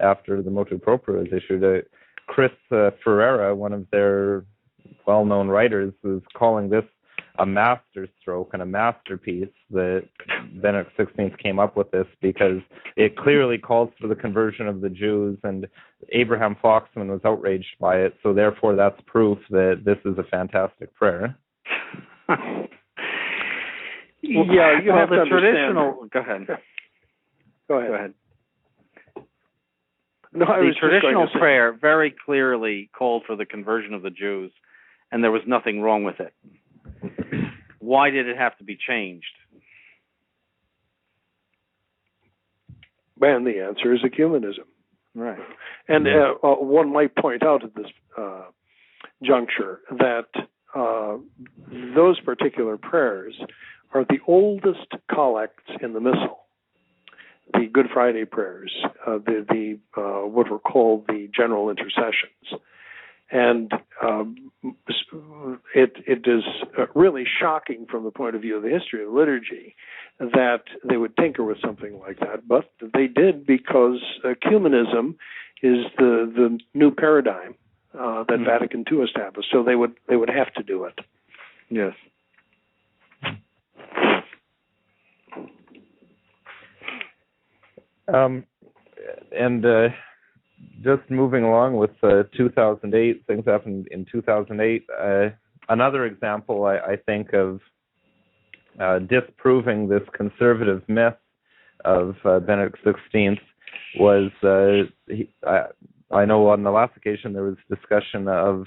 [SPEAKER 5] after the motu proprio was issued. Chris Ferreira, one of their well-known writers, is calling this a masterstroke and a masterpiece that Benedict XVI came up with this, because it clearly calls for the conversion of the Jews, and Abraham Foxman was outraged by it, so therefore that's proof that this is a fantastic prayer.
[SPEAKER 4] Yeah, you have
[SPEAKER 3] the
[SPEAKER 4] to
[SPEAKER 3] traditional. Go ahead.
[SPEAKER 4] Go ahead.
[SPEAKER 3] No, the traditional prayer very clearly called for the conversion of the Jews, and there was nothing wrong with it. Why did it have to be changed?
[SPEAKER 4] And the answer is ecumenism.
[SPEAKER 3] Right.
[SPEAKER 4] And one might point out at this juncture that those particular prayers are the oldest collects in the Missal. The Good Friday prayers, the what were called the general intercessions. And it is really shocking from the point of view of the history of liturgy that they would tinker with something like that, but they did, because ecumenism is the new paradigm that Vatican II established. So they would have to do it.
[SPEAKER 3] Yes.
[SPEAKER 5] And just moving along with 2008, things happened in 2008. Another example, I think, of disproving this conservative myth of Benedict XVI was, I know on the last occasion there was discussion of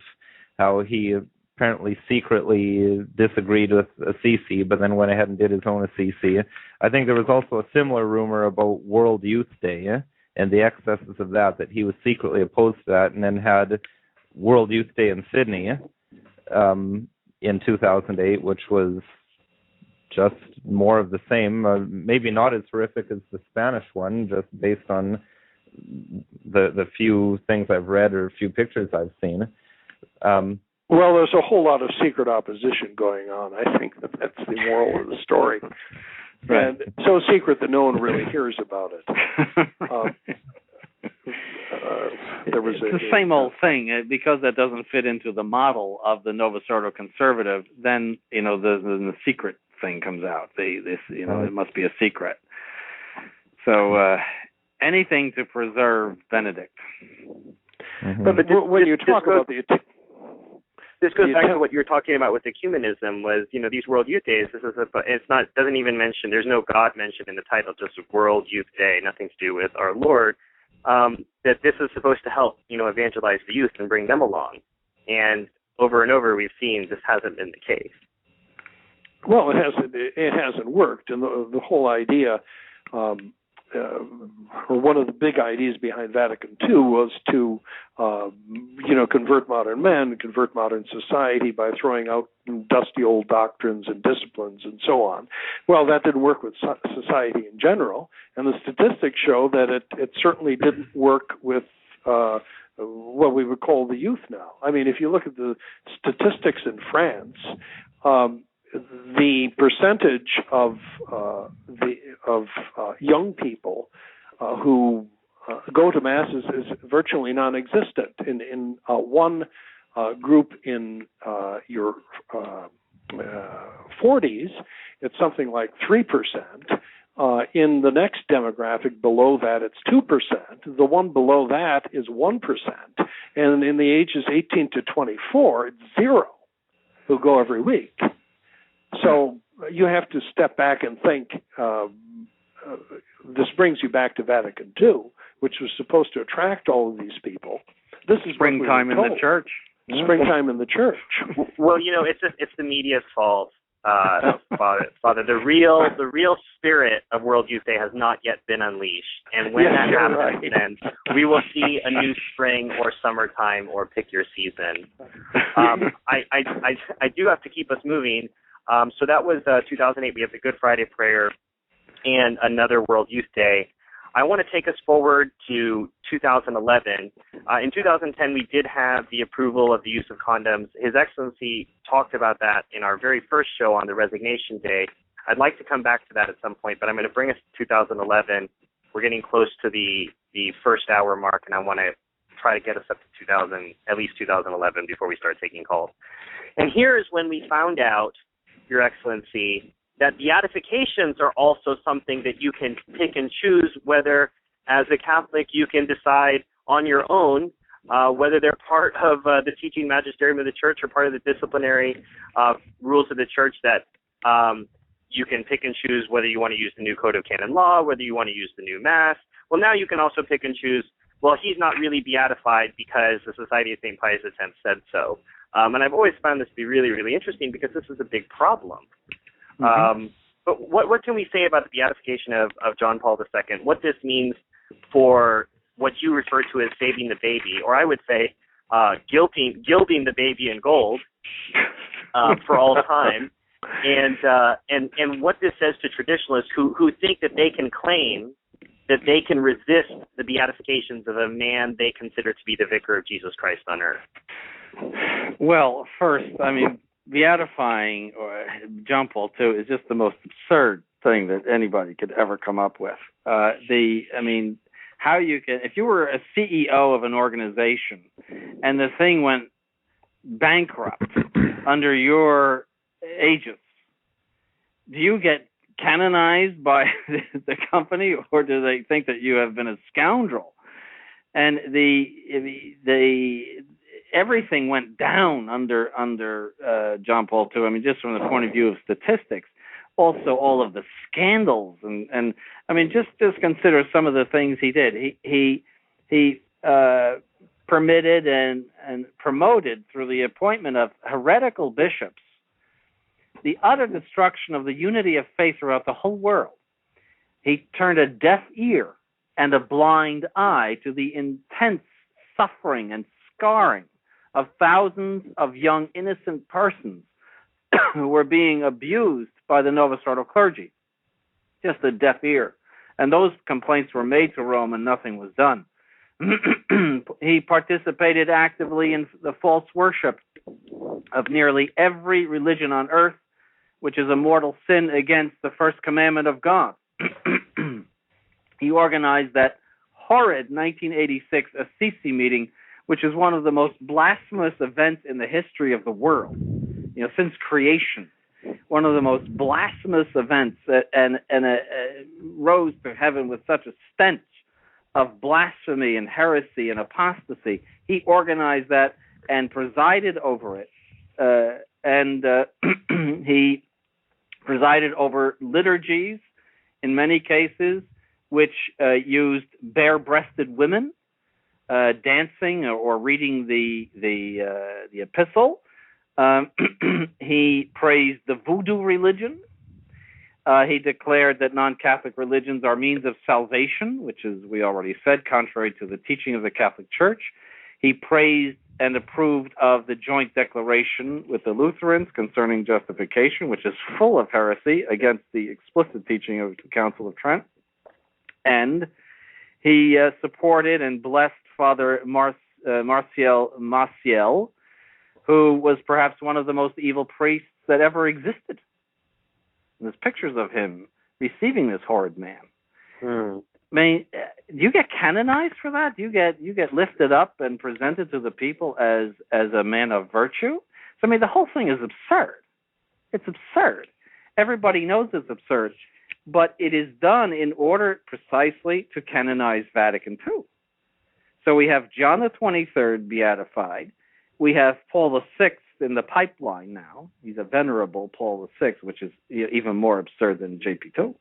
[SPEAKER 5] how he apparently secretly disagreed with Assisi, but then went ahead and did his own Assisi. I think there was also a similar rumor about World Youth Day and the excesses of that he was secretly opposed to that, and then had World Youth Day in Sydney in 2008, which was just more of the same, maybe not as horrific as the Spanish one, just based on the few things I've read or a few pictures I've seen.
[SPEAKER 4] Well, there's a whole lot of secret opposition going on. I think that's the moral of the story. Right. And so secret that no one really hears about it. There was
[SPEAKER 3] it's the same old thing. Because that doesn't fit into the model of the Novus Ordo conservative, then the secret thing comes out. It must be a secret. So anything to preserve Benedict.
[SPEAKER 5] Mm-hmm.
[SPEAKER 4] But when you talk about the
[SPEAKER 2] this goes back to what you were talking about with ecumenism. Was these World Youth Days? Doesn't even mention. There's no God mentioned in the title. Just World Youth Day. Nothing to do with our Lord. That this is supposed to help evangelize the youth and bring them along. And over we've seen this hasn't been the case.
[SPEAKER 4] Well, it hasn't worked, and the whole idea, or one of the big ideas behind Vatican II was to, convert modern men, convert modern society by throwing out dusty old doctrines and disciplines and so on. Well, that didn't work with society in general, and the statistics show that it certainly didn't work with what we would call the youth now. I mean, if you look at the statistics in France, the percentage of young people who go to mass is virtually non-existent. In one group in your 40s, it's something like 3%. In the next demographic below that, it's 2%. The one below that is 1%. And in the ages 18 to 24, it's 0 who go every week. So you have to step back and think, this brings you back to Vatican II, which was supposed to attract all of these people. This is
[SPEAKER 3] springtime in the church.
[SPEAKER 4] Springtime in the church.
[SPEAKER 2] Well, it's the media's fault, Father. The real spirit of World Youth Day has not yet been unleashed, and when that happens, then we will see a new spring or summertime, or pick your season. I do have to keep us moving. So that was 2008. We have the Good Friday prayer and another World Youth Day. I want to take us forward to 2011. In 2010, we did have the approval of the use of condoms. His Excellency talked about that in our very first show on the Resignation Day. I'd like to come back to that at some point, but I'm going to bring us to 2011. We're getting close to the first hour mark, and I want to try to get us up to at least 2011 before we start taking calls. And here is when we found out, Your Excellency, that beatifications are also something that you can pick and choose, whether as a Catholic you can decide on your own whether they're part of the teaching magisterium of the church or part of the disciplinary rules of the church, that you can pick and choose whether you want to use the new Code of Canon Law, whether you want to use the new Mass. Well, now you can also pick and choose, well, he's not really beatified because the Society of St. Pius X said so. And I've always found this to be really, really interesting because this is a big problem. Mm-hmm. But what can we say about the beatification of John Paul II? What this means for what you refer to as saving the baby, or I would say gilding the baby in gold for all time, and what this says to traditionalists who think that they can claim that they can resist the beatifications of a man they consider to be the vicar of Jesus Christ on earth.
[SPEAKER 3] Well, first, I mean, beatifying John Paul II is just the most absurd thing that anybody could ever come up with. How you can, if you were a CEO of an organization and the thing went bankrupt under your aegis, do you get canonized by the company, or do they think that you have been a scoundrel? And everything went down under John Paul II. I mean, just from the point of view of statistics, also all of the scandals, and I mean, just consider some of the things he did. He permitted and promoted through the appointment of heretical bishops the utter destruction of the unity of faith throughout the whole world. He turned a deaf ear and a blind eye to the intense suffering and scarring of thousands of young innocent persons who were being abused by the Novus Ordo clergy. Just a deaf ear. And those complaints were made to Rome and nothing was done. He participated actively in the false worship of nearly every religion on earth, which is a mortal sin against the first commandment of God. He organized that horrid 1986 Assisi meeting, which is one of the most blasphemous events in the history of the world, since creation, one of the most blasphemous events, and rose to heaven with such a stench of blasphemy and heresy and apostasy. He organized that and presided over it, and he presided over liturgies in many cases which used bare-breasted women dancing or reading the epistle. He praised the voodoo religion. He declared that non-Catholic religions are means of salvation, which is, we already said, contrary to the teaching of the Catholic Church. He praised and approved of the joint declaration with the Lutherans concerning justification, which is full of heresy against the explicit teaching of the Council of Trent. And he supported and blessed Father Martial Maciel, who was perhaps one of the most evil priests that ever existed. There's pictures of him receiving this horrid man. I mean, do you get canonized for that? Do you get lifted up and presented to the people as a man of virtue? So, I mean, the whole thing is absurd. It's absurd. Everybody knows it's absurd, but it is done in order precisely to canonize Vatican II. So we have John the 23rd beatified. We have Paul VI in the pipeline now. He's a venerable Paul VI, which is even more absurd than JP2.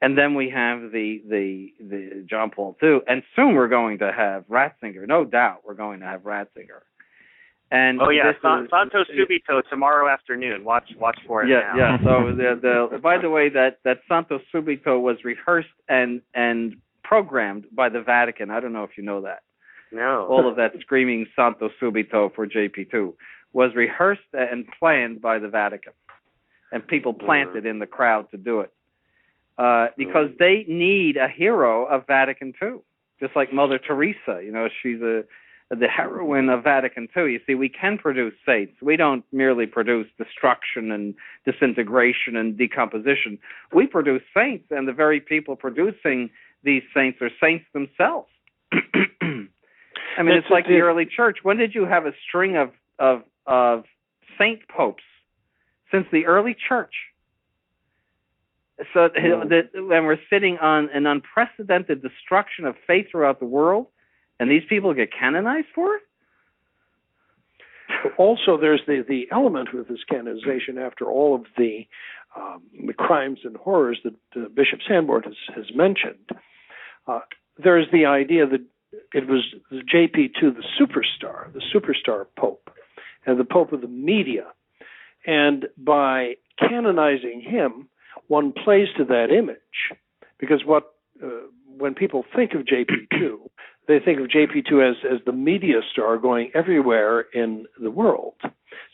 [SPEAKER 3] And then we have the John Paul II, and soon we're going to have Ratzinger. No doubt, we're going to have Ratzinger. And
[SPEAKER 2] Santo Subito tomorrow afternoon. Watch for it. Now.
[SPEAKER 3] Yeah. So by the way, that Santo Subito was rehearsed and programmed by the Vatican. I don't know if you know that.
[SPEAKER 2] No.
[SPEAKER 3] All of that screaming Santo Subito for JP2 was rehearsed and planned by the Vatican, and people planted in the crowd to do it because they need a hero of Vatican II, just like Mother Teresa. You know, she's the heroine of Vatican II. You see, we can produce saints. We don't merely produce destruction and disintegration and decomposition. We produce saints, and the very people producing these saints are saints themselves. I mean, it's like the early church. When did you have a string of saint popes? Since the early church. So when we're sitting on an unprecedented destruction of faith throughout the world, and these people get canonized for it?
[SPEAKER 4] Also, there's the element with this canonization, after all of the crimes and horrors that Bishop Sanborn has mentioned. There's the idea that it was JP2, the superstar pope, and the pope of the media. And by canonizing him, one plays to that image. Because when people think of JP2, they think of JP2 as the media star going everywhere in the world.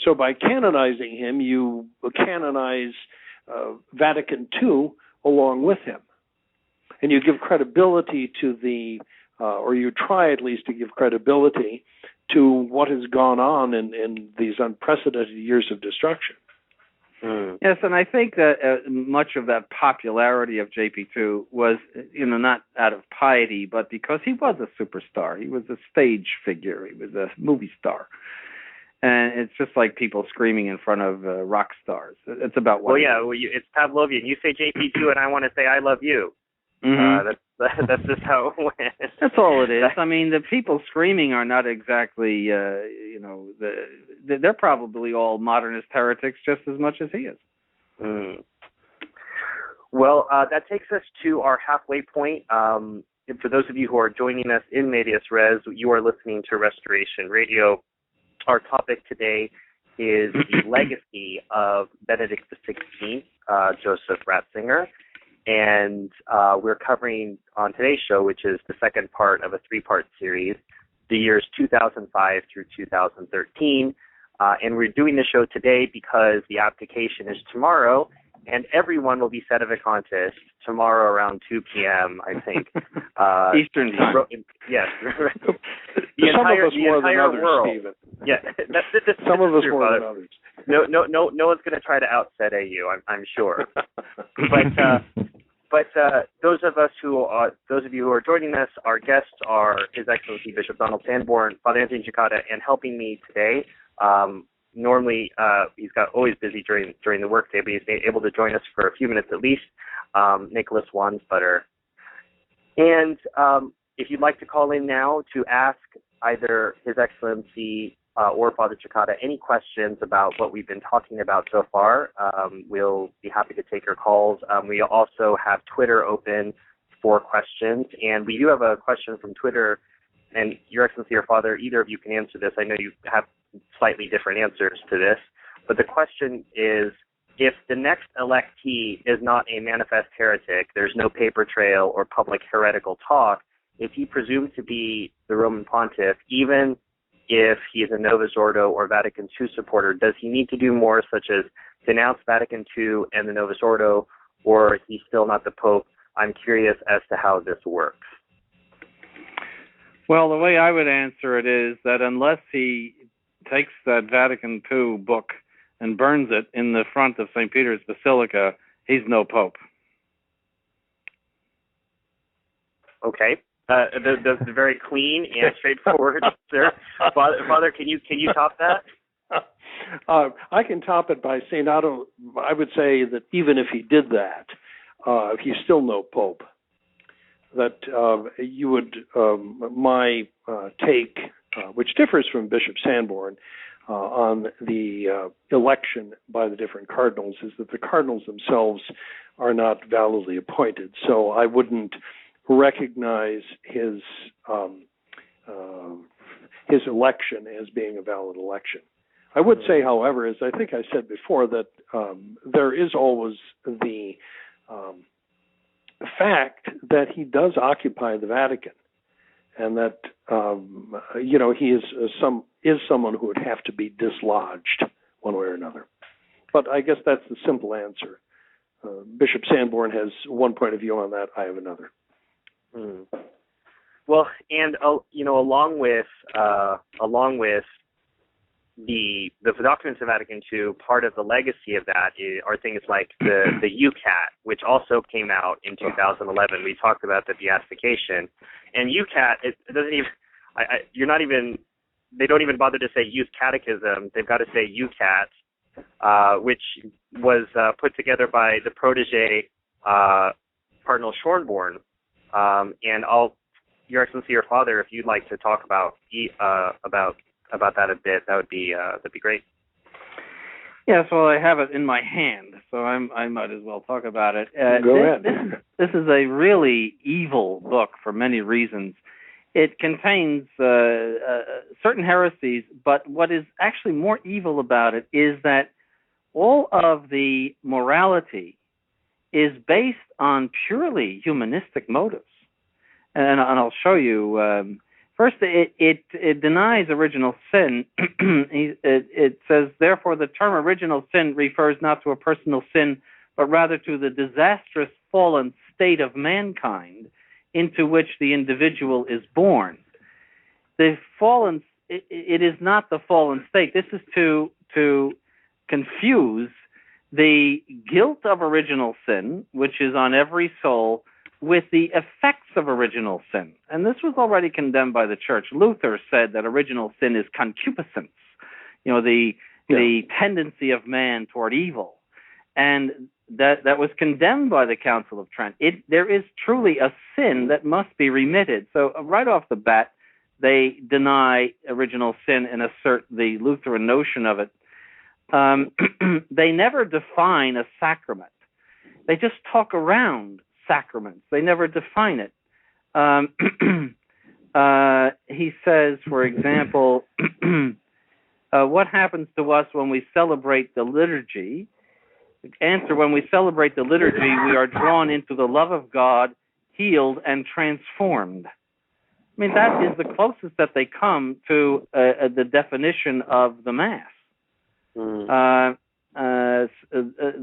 [SPEAKER 4] So by canonizing him, you canonize Vatican II along with him. And you give credibility to or you try at least to give credibility to what has gone on in these unprecedented years of destruction.
[SPEAKER 3] Yes, and I think that much of that popularity of JP2 was, not out of piety, but because he was a superstar. He was a stage figure. He was a movie star. And it's just like people screaming in front of rock stars. It's about what.
[SPEAKER 2] It's Pavlovian. You say JP2, and I want to say I love you.
[SPEAKER 3] Mm-hmm.
[SPEAKER 2] That's just how it went.
[SPEAKER 3] That's all it is. I mean, the people screaming are not exactly, they're probably all modernist heretics just as much as he is.
[SPEAKER 2] Well, that takes us to our halfway point. And for those of you who are joining us in Medias Res, you are listening to Restoration Radio. Our topic today is the legacy of Benedict XVI, Joseph Ratzinger. And we're covering on today's show, which is the second part of a three-part series, the years 2005 through 2013. And we're doing the show today because the application is tomorrow, and everyone will be sedevacantist tomorrow around 2 p.m., I think.
[SPEAKER 3] Eastern time.
[SPEAKER 4] Some of us more than others,
[SPEAKER 2] world.
[SPEAKER 4] Stephen.
[SPEAKER 2] Yeah,
[SPEAKER 4] some of us more than others.
[SPEAKER 2] No one's going to try to outset AU, I'm sure. But those of you who are joining us, our guests are His Excellency Bishop Donald Sanborn, Father Anthony Cekada, and helping me today, normally he's got always busy during the workday, but he's able to join us for a few minutes at least. Nicholas Wansbutter. And if you'd like to call in now to ask either His Excellency or Father Cekada any questions about what we've been talking about so far, we'll be happy to take your calls. We also have Twitter open for questions, and we do have a question from Twitter, and Your Excellency or Father, either of you can answer this. I know you have slightly different answers to this, but the question is, if the next electee is not a manifest heretic, there's no paper trail or public heretical talk, is he presumed to be the Roman Pontiff, even if he is a Novus Ordo or Vatican II supporter? Does he need to do more, such as denounce Vatican II and the Novus Ordo, or he's still not the Pope? I'm curious as to how this works.
[SPEAKER 3] Well, the way I would answer it is that unless he takes that Vatican II book and burns it in the front of St. Peter's Basilica, he's no Pope.
[SPEAKER 2] Okay. The very clean and straightforward answer. Father, can you top that?
[SPEAKER 4] I can top it by saying I would say that even if he did that, he's still no Pope. That you would my take, which differs from Bishop Sanborn on the election by the different cardinals, is that the cardinals themselves are not validly appointed. So I wouldn't recognize his election as being a valid election. I would say, however, as I think I said before, that there is always the fact that he does occupy the Vatican, and that he is someone who would have to be dislodged one way or another. But I guess that's the simple answer. Bishop Sanborn has one point of view on that. I have another.
[SPEAKER 2] Well, and along with the documents of Vatican II, part of the legacy of that are things like the UCAT, which also came out in 2011. We talked about the beatification, and UCAT, it doesn't even, they don't even bother to say Youth Catechism. They've got to say UCAT, which was put together by the protege Cardinal Schornborn. And Your Excellency or Father, if you'd like to talk about that a bit, that'd be great.
[SPEAKER 3] Yes, well, I have it in my hand, so I might as well talk about it.
[SPEAKER 4] Go ahead.
[SPEAKER 3] This is a really evil book for many reasons. It contains certain heresies, but what is actually more evil about it is that all of the morality is based on purely humanistic motives. And I'll show you. First, it denies original sin. It says, therefore, the term original sin refers not to a personal sin, but rather to the disastrous fallen state of mankind into which the individual is born. The fallen, it is not the fallen state. This is to confuse the guilt of original sin, which is on every soul, with the effects of original sin. And this was already condemned by the church. Luther said that original sin is concupiscence, the tendency of man toward evil. And that was condemned by the Council of Trent. There is truly a sin that must be remitted. So right off the bat, they deny original sin and assert the Lutheran notion of it. They never define a sacrament. They just talk around sacraments. They never define it. He says, for example, what happens to us when we celebrate the liturgy? Answer, when we celebrate the liturgy, we are drawn into the love of God, healed and transformed. I mean, that is the closest that they come to the definition of the Mass.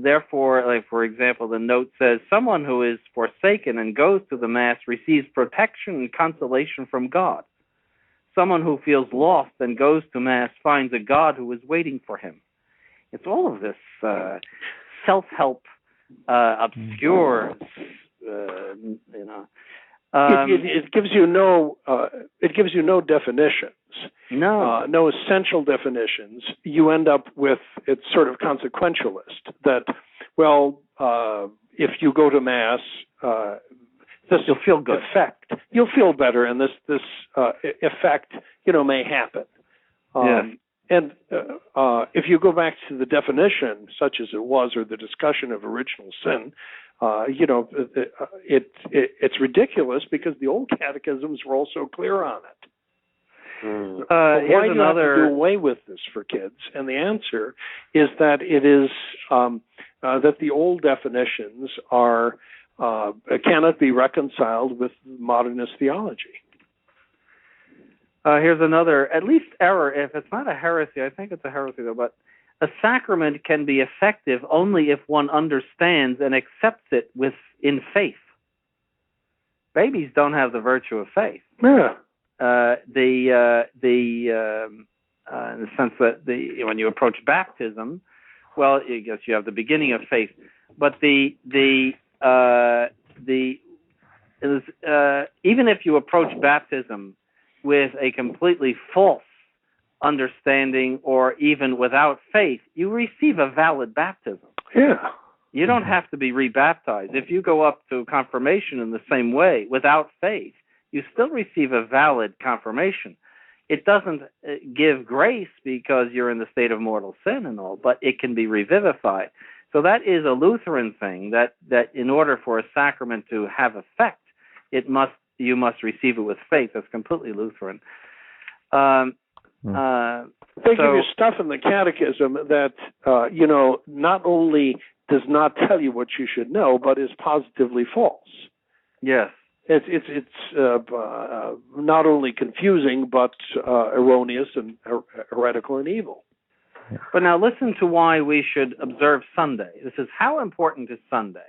[SPEAKER 3] Therefore, like for example, the note says, someone who is forsaken and goes to the Mass receives protection and consolation from God. Someone who feels lost and goes to Mass finds a God who is waiting for him. It's all of this self-help, obscure,
[SPEAKER 4] It gives you no definitions. No essential definitions. You end up with, it's sort of consequentialist that, well, if you go to Mass, this
[SPEAKER 3] you'll feel good.
[SPEAKER 4] You'll feel better, and this effect, may happen.
[SPEAKER 3] Yes.
[SPEAKER 4] And if you go back to the definition, such as it was, or the discussion of original sin, it's ridiculous because the old catechisms were also clear on it. Why do you have to do away with this for kids? And the answer is that it is that the old definitions cannot be reconciled with modernist theology.
[SPEAKER 3] Here's another, at least error, if it's not a heresy, I think it's a heresy though, but a sacrament can be effective only if one understands and accepts it in faith. Babies don't have the virtue of faith.
[SPEAKER 4] Yeah.
[SPEAKER 3] In the sense that when you approach baptism, well, I guess you have the beginning of faith, but even if you approach baptism with a completely false understanding or even without faith, you receive a valid baptism.
[SPEAKER 4] Yeah.
[SPEAKER 3] You don't have to be rebaptized. If you go up to confirmation in the same way without faith, you still receive a valid confirmation. It doesn't give grace because you're in the state of mortal sin and all, but it can be revivified. So that is a Lutheran thing, that in order for a sacrament to have effect, you must receive it with faith. That's completely Lutheran.
[SPEAKER 4] They give you stuff in the catechism that, not only does not tell you what you should know, but is positively false.
[SPEAKER 3] Yes.
[SPEAKER 4] It's not only confusing, but erroneous and heretical and evil.
[SPEAKER 3] But now listen to why we should observe Sunday. This is how important is Sunday.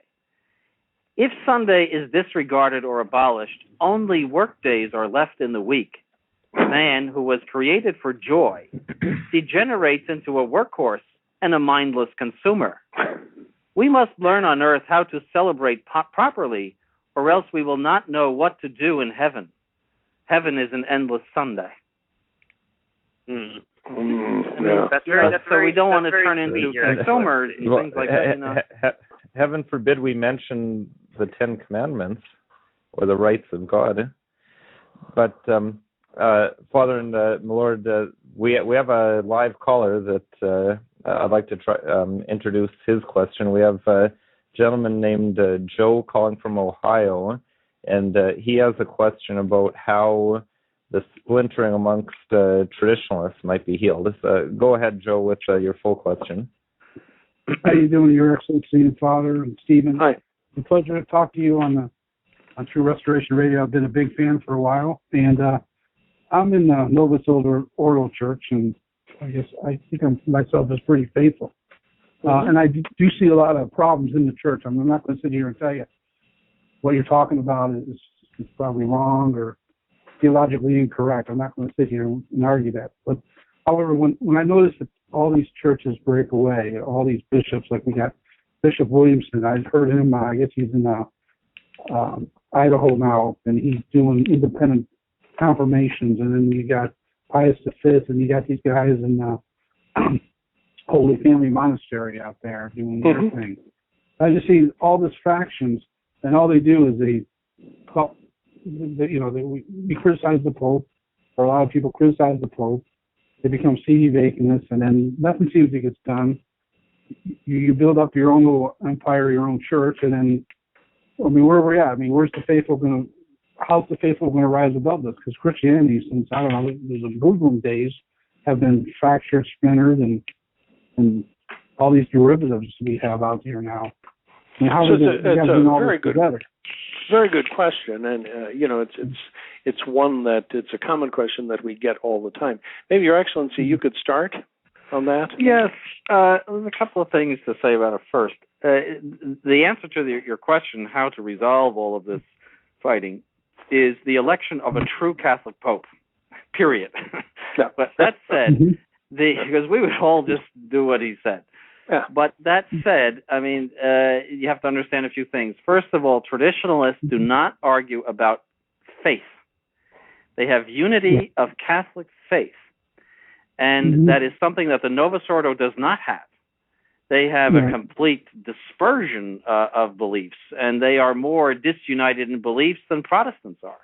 [SPEAKER 3] If Sunday is disregarded or abolished, only work days are left in the week. Man, who was created for joy, degenerates into a workhorse and a mindless consumer. We must learn on earth how to celebrate properly, or else we will not know what to do in heaven. Heaven is an endless Sunday. So we don't want to turn into consumers and things like that.
[SPEAKER 5] Heaven forbid we mention the Ten Commandments or the rights of God. But Father and my Lord, we have a live caller that I'd like to try introduce his question. We have a gentleman named Joe calling from Ohio, and he has a question about how the splintering amongst traditionalists might be healed. Go ahead, Joe, with your full question.
[SPEAKER 6] How you doing, Your Excellency and Father and Stephen?
[SPEAKER 4] Hi.
[SPEAKER 6] It's a pleasure to talk to you on True Restoration Radio. I've been a big fan for a while, and I'm in the Novus Ordo Church, and I think myself is pretty faithful. And I do see a lot of problems in the church. I'm not going to sit here and tell you what you're talking about is probably wrong or theologically incorrect. I'm not going to sit here and argue that. But however, when I notice that all these churches break away, all these bishops, like we got Bishop Williamson, I heard him, I guess he's in Idaho now, and he's doing independent confirmations, and then you got Pius V, and you got these guys in Holy Family Monastery out there doing their thing. I just see all these factions, and all they do is we criticize the Pope, or a lot of people criticize the Pope. They become CD vacantnists, and then nothing seems to get done. You build up your own little empire, your own church, and then, where are we at? Where's the faithful going to, how's the faithful going to rise above this? Because Christianity, since, the Muslim days, have been fractured, splintered, and all these derivatives we have out here now. How does it very
[SPEAKER 4] good,
[SPEAKER 6] together?
[SPEAKER 4] Very good question, and it's one that it's a common question that we get all the time. Maybe Your Excellency, you could start on that.
[SPEAKER 3] Yes, there's a couple of things to say about it first. The answer to your question, how to resolve all of this fighting, is the election of a true Catholic Pope. Period.
[SPEAKER 4] Yeah.
[SPEAKER 3] But that said, because we would all just do what he said.
[SPEAKER 4] Yeah.
[SPEAKER 3] But that said, you have to understand a few things. First of all, traditionalists do not argue about faith. They have unity of Catholic faith. And that is something that the Novus Ordo does not have. They have a complete dispersion of beliefs, and they are more disunited in beliefs than Protestants are.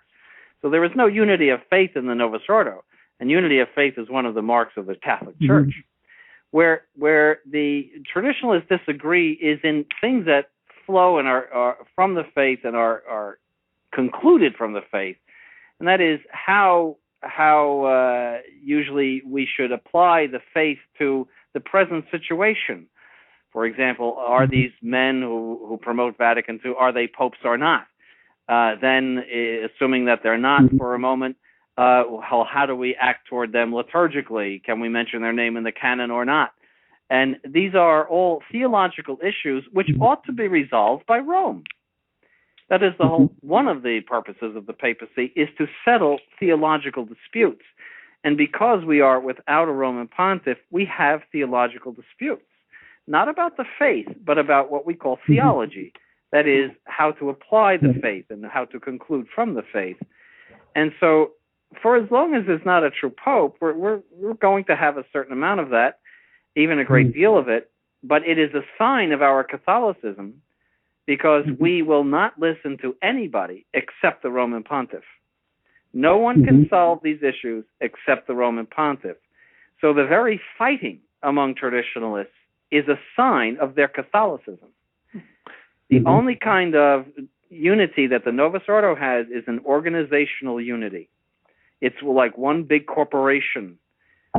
[SPEAKER 3] So there is no unity of faith in the Novus Ordo, and unity of faith is one of the marks of the Catholic Church. Where the traditionalists disagree is in things that flow and are from the faith and are concluded from the faith, and that is how usually we should apply the faith to the present situation. For example, are these men who promote Vatican II, are they popes or not? Then, assuming that they're not for a moment, how do we act toward them liturgically? Can we mention their name in the canon or not? And these are all theological issues which ought to be resolved by Rome. That is the whole, one of the purposes of the papacy is to settle theological disputes. And because we are without a Roman pontiff, we have theological disputes. Not about the faith, but about what we call theology. That is, how to apply the faith and how to conclude from the faith. And so, for as long as there's not a true pope, we're going to have a certain amount of that, even a great deal of it, but it is a sign of our Catholicism because we will not listen to anybody except the Roman pontiff. No one can solve these issues except the Roman pontiff. So the very fighting among traditionalists is a sign of their Catholicism. The only kind of unity that the Novus Ordo has is an organizational unity. It's like one big corporation,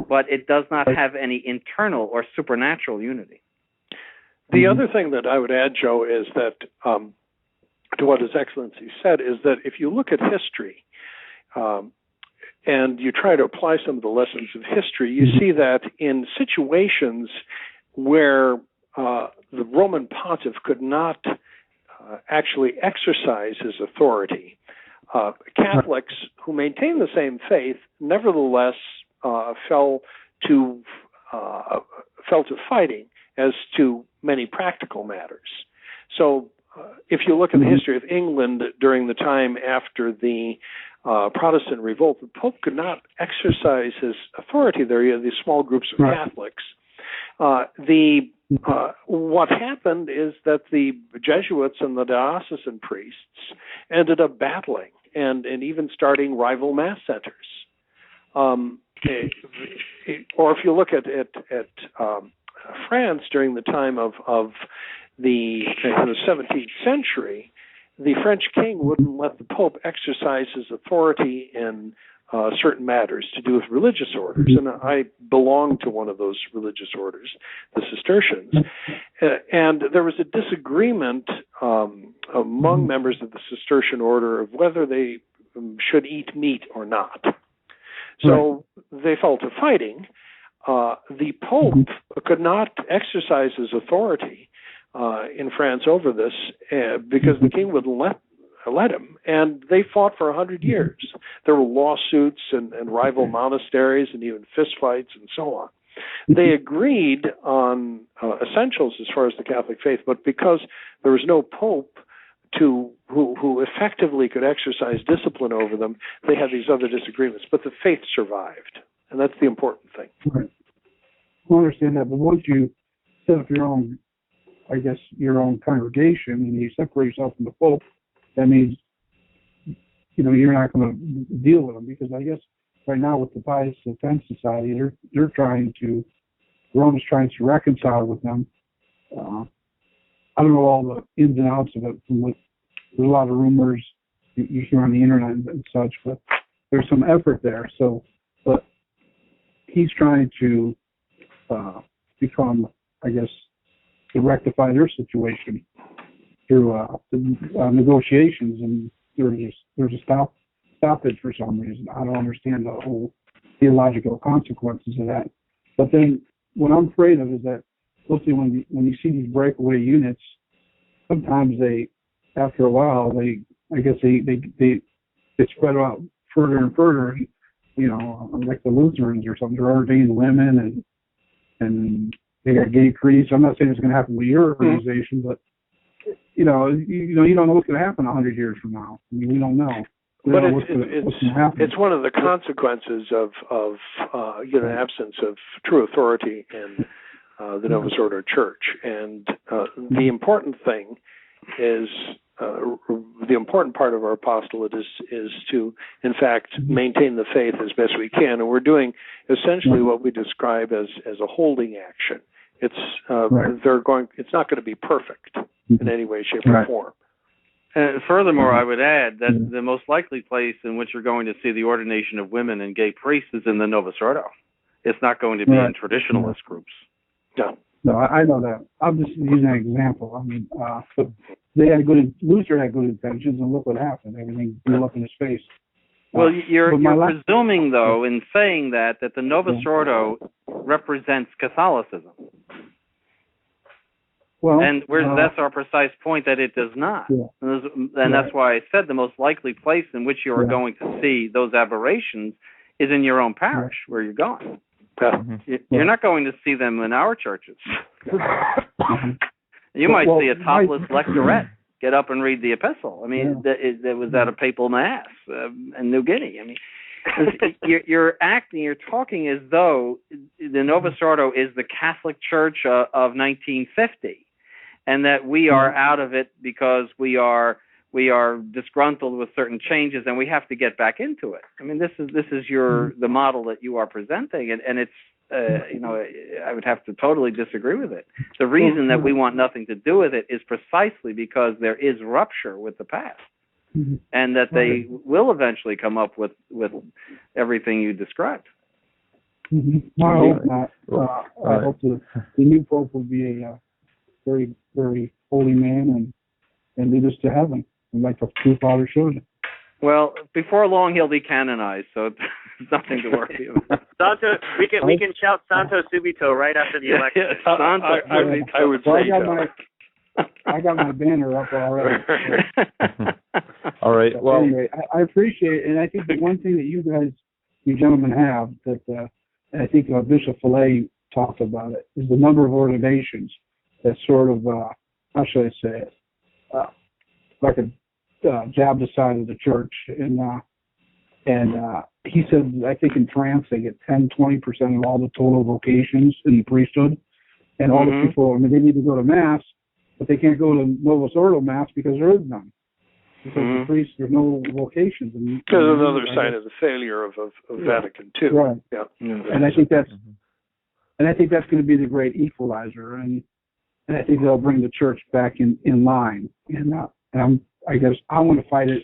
[SPEAKER 3] but it does not have any internal or supernatural unity.
[SPEAKER 4] The other thing that I would add, Joe, is that to what His Excellency said, is that if you look at history and you try to apply some of the lessons of history, you see that in situations where the Roman pontiff could not actually exercise his authority, Catholics who maintain the same faith nevertheless fell to fighting as to many practical matters. So if you look at the history of England during the time after the Protestant revolt, the Pope could not exercise his authority there. You had these small groups of Catholics. What happened is that the Jesuits and the diocesan priests ended up battling and even starting rival mass centers. Or if you look at France during the time of the 17th century, the French king wouldn't let the Pope exercise his authority in certain matters to do with religious orders, and I belong to one of those religious orders, the Cistercians, and there was a disagreement among members of the Cistercian order of whether they should eat meat or not. So they fell to fighting. The Pope could not exercise his authority in France over this because the king wouldn't let him, and they fought for 100 years. There were lawsuits and rival monasteries and even fistfights and so on. They agreed on essentials as far as the Catholic faith, but because there was no pope who effectively could exercise discipline over them, they had these other disagreements. But the faith survived, and that's the important thing.
[SPEAKER 6] Right. I understand that, but once you set up your own, I guess, your own congregation, and you separate yourself from the Pope, that means, you're not going to deal with them, because I guess right now with the Pious Defense Society, they're trying to, Rome is trying to reconcile with them. I don't know all the ins and outs of it. There's a lot of rumors you hear on the internet and such, but there's some effort there. So, but he's trying to become, I guess, to rectify their situation through negotiations, and there's a stoppage for some reason. I don't understand the whole theological consequences of that. But then what I'm afraid of is that, mostly when you see these breakaway units, sometimes after a while, they spread out further and further, like the Lutherans or something. They're ordaining women and they got gay priests. I'm not saying it's going to happen with your organization, but you don't know what's going to happen 100 years from now. I mean, we don't know.
[SPEAKER 4] But it's one of the consequences of absence of true authority in the Novus Ordo Church. And the important thing is, the important part of our apostolate is to, in fact, maintain the faith as best we can. And we're doing essentially what we describe as a holding action. It's it's not going to be perfect in any way, shape, or form.
[SPEAKER 3] And furthermore, I would add that the most likely place in which you're going to see the ordination of women and gay priests is in the Novus Ordo. It's not going to be in traditionalist groups.
[SPEAKER 6] No, I know that. I'm just using an example. I mean, Luther had good intentions, and look what happened. Everything blew up in his face.
[SPEAKER 3] Well, you're presuming, though, in saying that the Novus Ordo represents Catholicism.
[SPEAKER 6] Well,
[SPEAKER 3] and that's our precise point, that it does not. Yeah. And that's why I said the most likely place in which you are going to see those aberrations is in your own parish where you're going. You're not going to see them in our churches. You might see a topless lectorette get up and read the epistle. I mean, that was at a papal mass in New Guinea. I mean, you're talking as though the Novus Ordo is the Catholic Church of 1950, and that we are out of it because we are disgruntled with certain changes, and we have to get back into it. I mean, this is the model that you are presenting, and it's I would have to totally disagree with it. The reason that we want nothing to do with it is precisely because there is rupture with the past, and that they will eventually come up with everything you described.
[SPEAKER 6] Well, I hope not. I hope the new pope will be a very, very holy man and lead us to heaven, like the true Father showed it.
[SPEAKER 3] Well, before long he'll be canonized, so there's nothing to worry about.
[SPEAKER 2] Santo, we can shout Santo Subito right after the election.
[SPEAKER 3] I would say so.
[SPEAKER 6] I got my banner up already.
[SPEAKER 5] All right. Well,
[SPEAKER 6] anyway, I appreciate it, and I think the one thing that you gentlemen have that, and I think Bishop Fillet talked about it, is the number of ordinations that sort of, how should I say it, like a jab the side of the church, and he said, I think in France they get 10-20% of all the total vocations in the priesthood, and all the people, I mean, they need to go to Mass, but they can't go to Novus Ordo Mass because there is none. Because the priests, there's no vocations.
[SPEAKER 4] There's another sign of the failure of Vatican II.
[SPEAKER 6] Right. Yeah. And I think that's going to be the great equalizer, and I think they'll bring the church back in line. And I guess I want to fight it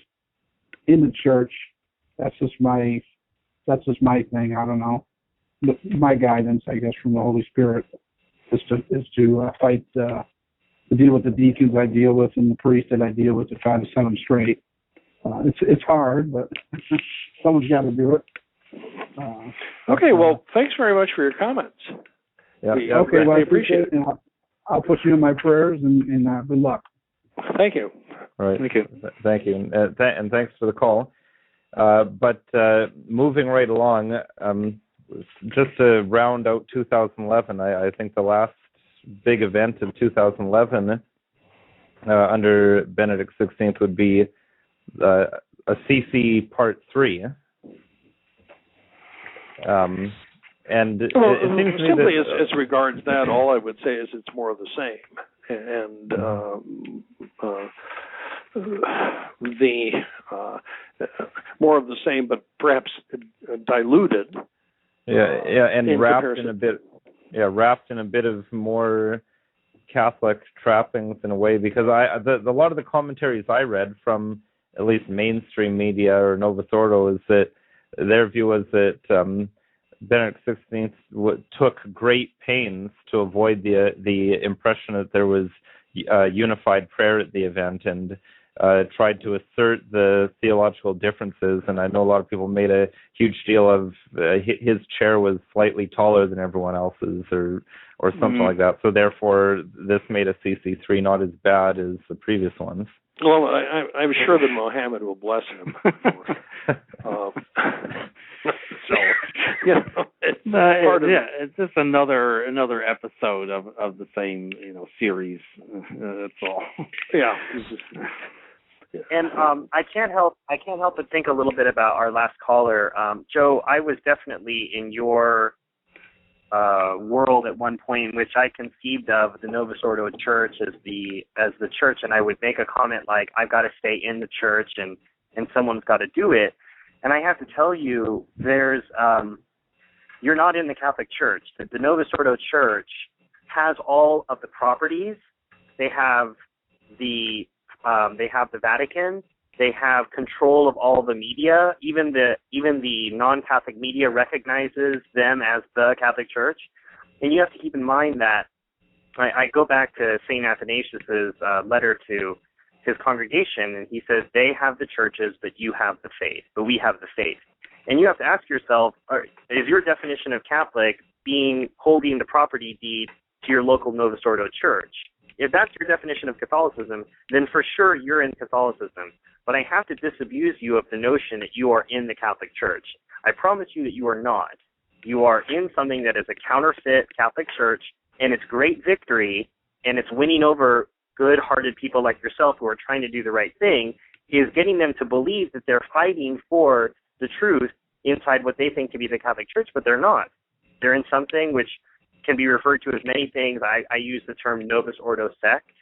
[SPEAKER 6] in the church. That's just my thing. I don't know. My guidance, I guess, from the Holy Spirit is to fight. To deal with the deacons I deal with and the priests that I deal with to try to set them straight. It's hard, but someone's got to do it.
[SPEAKER 4] Okay, well, thanks very much for your comments.
[SPEAKER 6] Okay, well, I appreciate it. I'll put you in my prayers and good luck.
[SPEAKER 4] Thank you.
[SPEAKER 5] All right. Thank you. And thanks for the call. But moving right along, just to round out 2011, I think the last big event of 2011 under Benedict XVI would be a CC Part 3. And it seems to me
[SPEAKER 4] simply
[SPEAKER 5] that,
[SPEAKER 4] as regards that, all I would say is it's more of the same, and the more of the same, but perhaps diluted.
[SPEAKER 5] And wrapped in a bit of more Catholic trappings in a way, because a lot of the commentaries I read from at least mainstream media or Novus Ordo is that their view was that Benedict XVI took great pains to avoid the impression that there was unified prayer at the event, and tried to assert the theological differences. And I know a lot of people made a huge deal of his chair was slightly taller than everyone else's, or something like that. So therefore, this made a CC3 not as bad as the previous ones.
[SPEAKER 4] Well, I'm sure that Mohammed will bless him.
[SPEAKER 3] It's just another episode of the same series. That's all.
[SPEAKER 4] Yeah.
[SPEAKER 2] And I can't help but think a little bit about our last caller, Joe. I was definitely in your world at one point in which I conceived of the Novus Ordo Church as the church, and I would make a comment like, "I've got to stay in the church, and someone's got to do it." And I have to tell you, there's you're not in the Catholic Church. The Novus Ordo Church has all of the properties. They have the Vatican. They have control of all the media. Even the non-Catholic media recognizes them as the Catholic Church. And you have to keep in mind that I go back to St. Athanasius's letter to his congregation, and he says, they have the churches, but you have the faith, but we have the faith. And you have to ask yourself, is your definition of Catholic holding the property deed to your local Novus Ordo Church? If that's your definition of Catholicism, then for sure you're in Catholicism. But I have to disabuse you of the notion that you are in the Catholic Church. I promise you that you are not. You are in something that is a counterfeit Catholic Church, and its great victory, and it's winning over good-hearted people like yourself who are trying to do the right thing, is getting them to believe that they're fighting for the truth inside what they think to be the Catholic Church, but they're not. They're in something which can be referred to as many things. I use the term Novus Ordo sect,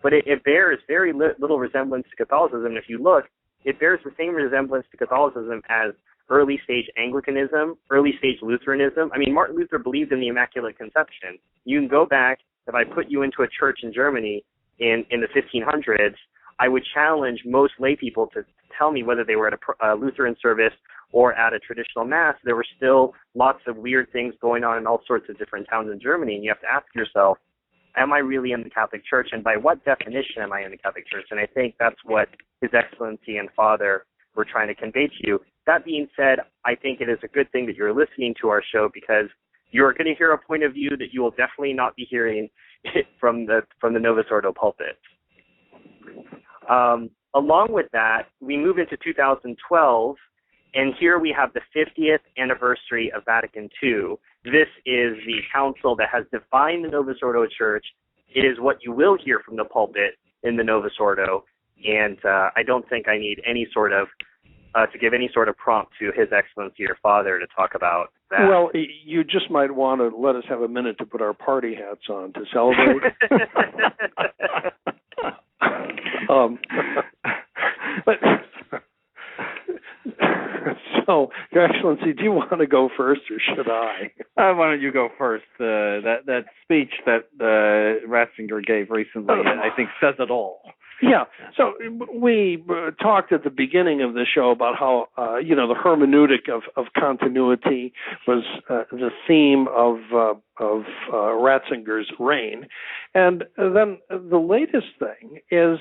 [SPEAKER 2] but it bears very little resemblance to Catholicism. If you look, it bears the same resemblance to Catholicism as early-stage Anglicanism, early-stage Lutheranism. I mean, Martin Luther believed in the Immaculate Conception. You can go back, if I put you into a church in Germany in the 1500s, I would challenge most lay people to tell me whether they were at a Lutheran service or at a traditional mass. There were still lots of weird things going on in all sorts of different towns in Germany, and you have to ask yourself, am I really in the Catholic Church, and by what definition am I in the Catholic Church? And I think that's what His Excellency and Father were trying to convey to you. That being said, I think it is a good thing that you're listening to our show, because you're going to hear a point of view that you will definitely not be hearing from the Novus Ordo pulpit. Along with that, we move into 2012, and here we have the 50th anniversary of Vatican II. This is the council that has defined the Novus Ordo Church. It is what you will hear from the pulpit in the Novus Ordo, and I don't think I need any sort of to give any sort of prompt to His Excellency or Father to talk about that.
[SPEAKER 4] Well, you just might want to let us have a minute to put our party hats on to celebrate. But so, Your Excellency, do you want to go first, or should I?
[SPEAKER 3] Why don't you go first? That speech that Ratzinger gave recently, I think, says it all.
[SPEAKER 4] Yeah. So we talked at the beginning of the show about how the hermeneutic of continuity was the theme of Ratzinger's reign, and then the latest thing is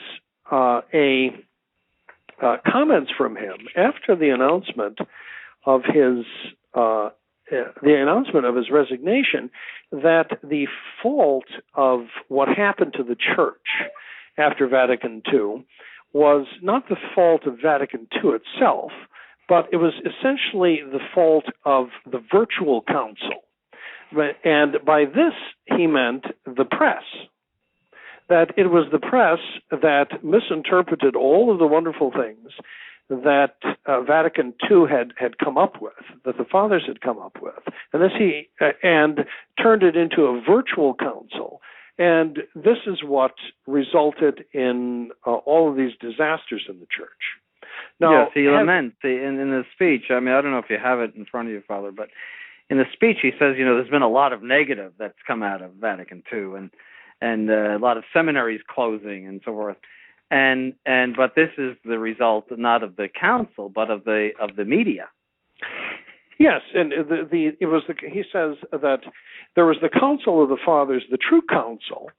[SPEAKER 4] comments from him after the announcement of his resignation, that the fault of what happened to the church after Vatican II was not the fault of Vatican II itself, but it was essentially the fault of the virtual council. And by this, he meant the press. That it was the press that misinterpreted all of the wonderful things that Vatican II had come up with, that the fathers had come up with, and turned it into a virtual council. And this is what resulted in all of these disasters in the church. Now,
[SPEAKER 3] yes, he laments in the speech. I mean, I don't know if you have it in front of you, Father, but in the speech he says, there's been a lot of negative that's come out of Vatican II, and a lot of seminaries closing and so forth. But this is the result not of the council, but of the media.
[SPEAKER 4] Yes, and he says that there was the council of the fathers, the true council,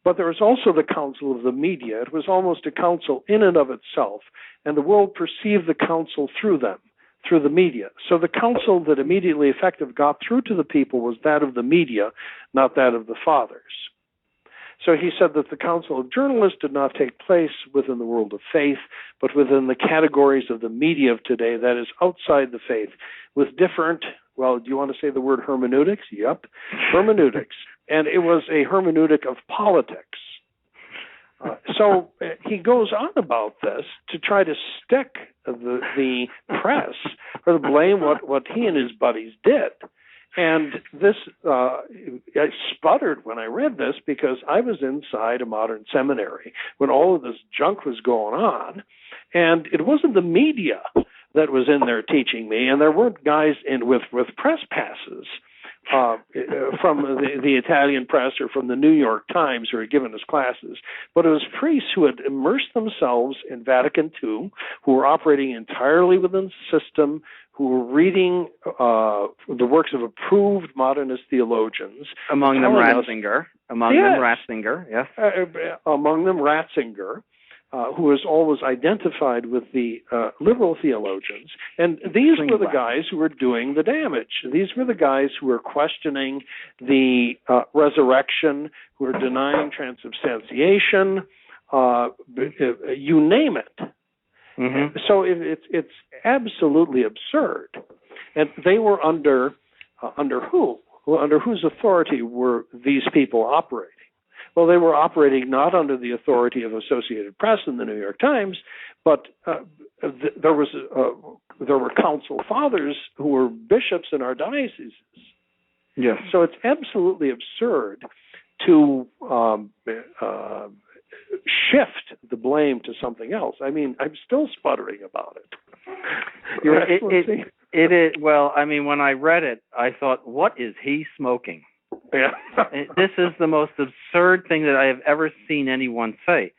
[SPEAKER 4] but there was also the council of the media. It was almost a council in and of itself, and the world perceived the council through them, through the media. So the council that immediately effective got through to the people was that of the media, not that of the fathers. So he said that the council of journalists did not take place within the world of faith, but within the categories of the media of today, that is outside the faith, with different, well, do you want to say the word hermeneutics? Yep, hermeneutics. And it was a hermeneutic of politics. So he goes on about this to try to stick the press for the blame what he and his buddies did. And this, I sputtered when I read this because I was inside a modern seminary when all of this junk was going on, and it wasn't the media that was in there teaching me, and there weren't guys with press passes from the Italian press or from the New York Times who had given us classes, but it was priests who had immersed themselves in Vatican II, who were operating entirely within the system, who were reading the works of approved modernist theologians.
[SPEAKER 3] Among them Ratzinger. Among them Ratzinger, who was always identified with the liberal theologians. And these were the guys who were doing the damage. These were the guys who were questioning the resurrection, who were denying transubstantiation, you name it. Mm-hmm. So it's absolutely absurd. And they were under who? Under whose authority were these people operating? Well, they were operating not under the authority of Associated Press and the New York Times, but there were council fathers who were bishops in our dioceses. Yes.
[SPEAKER 4] So it's absolutely absurd to shift the blame to something else. I mean, I'm still sputtering about it. Your Excellency?
[SPEAKER 3] It is. Well, I mean, when I read it, I thought, what is he smoking?
[SPEAKER 4] Yeah.
[SPEAKER 3] This is the most absurd thing that I have ever seen anyone say.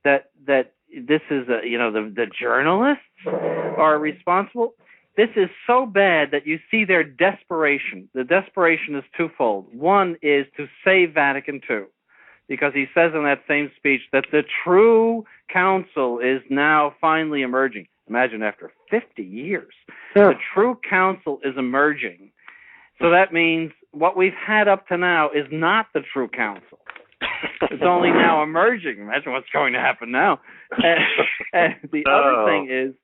[SPEAKER 3] That this is the journalists are responsible. This is so bad that you see their desperation. The desperation is twofold. One is to save Vatican II, because he says in that same speech that the true council is now finally emerging. Imagine after 50 years, the true council is emerging. So that means what we've had up to now is not the true council. It's only now emerging. Imagine what's going to happen now. And the other thing is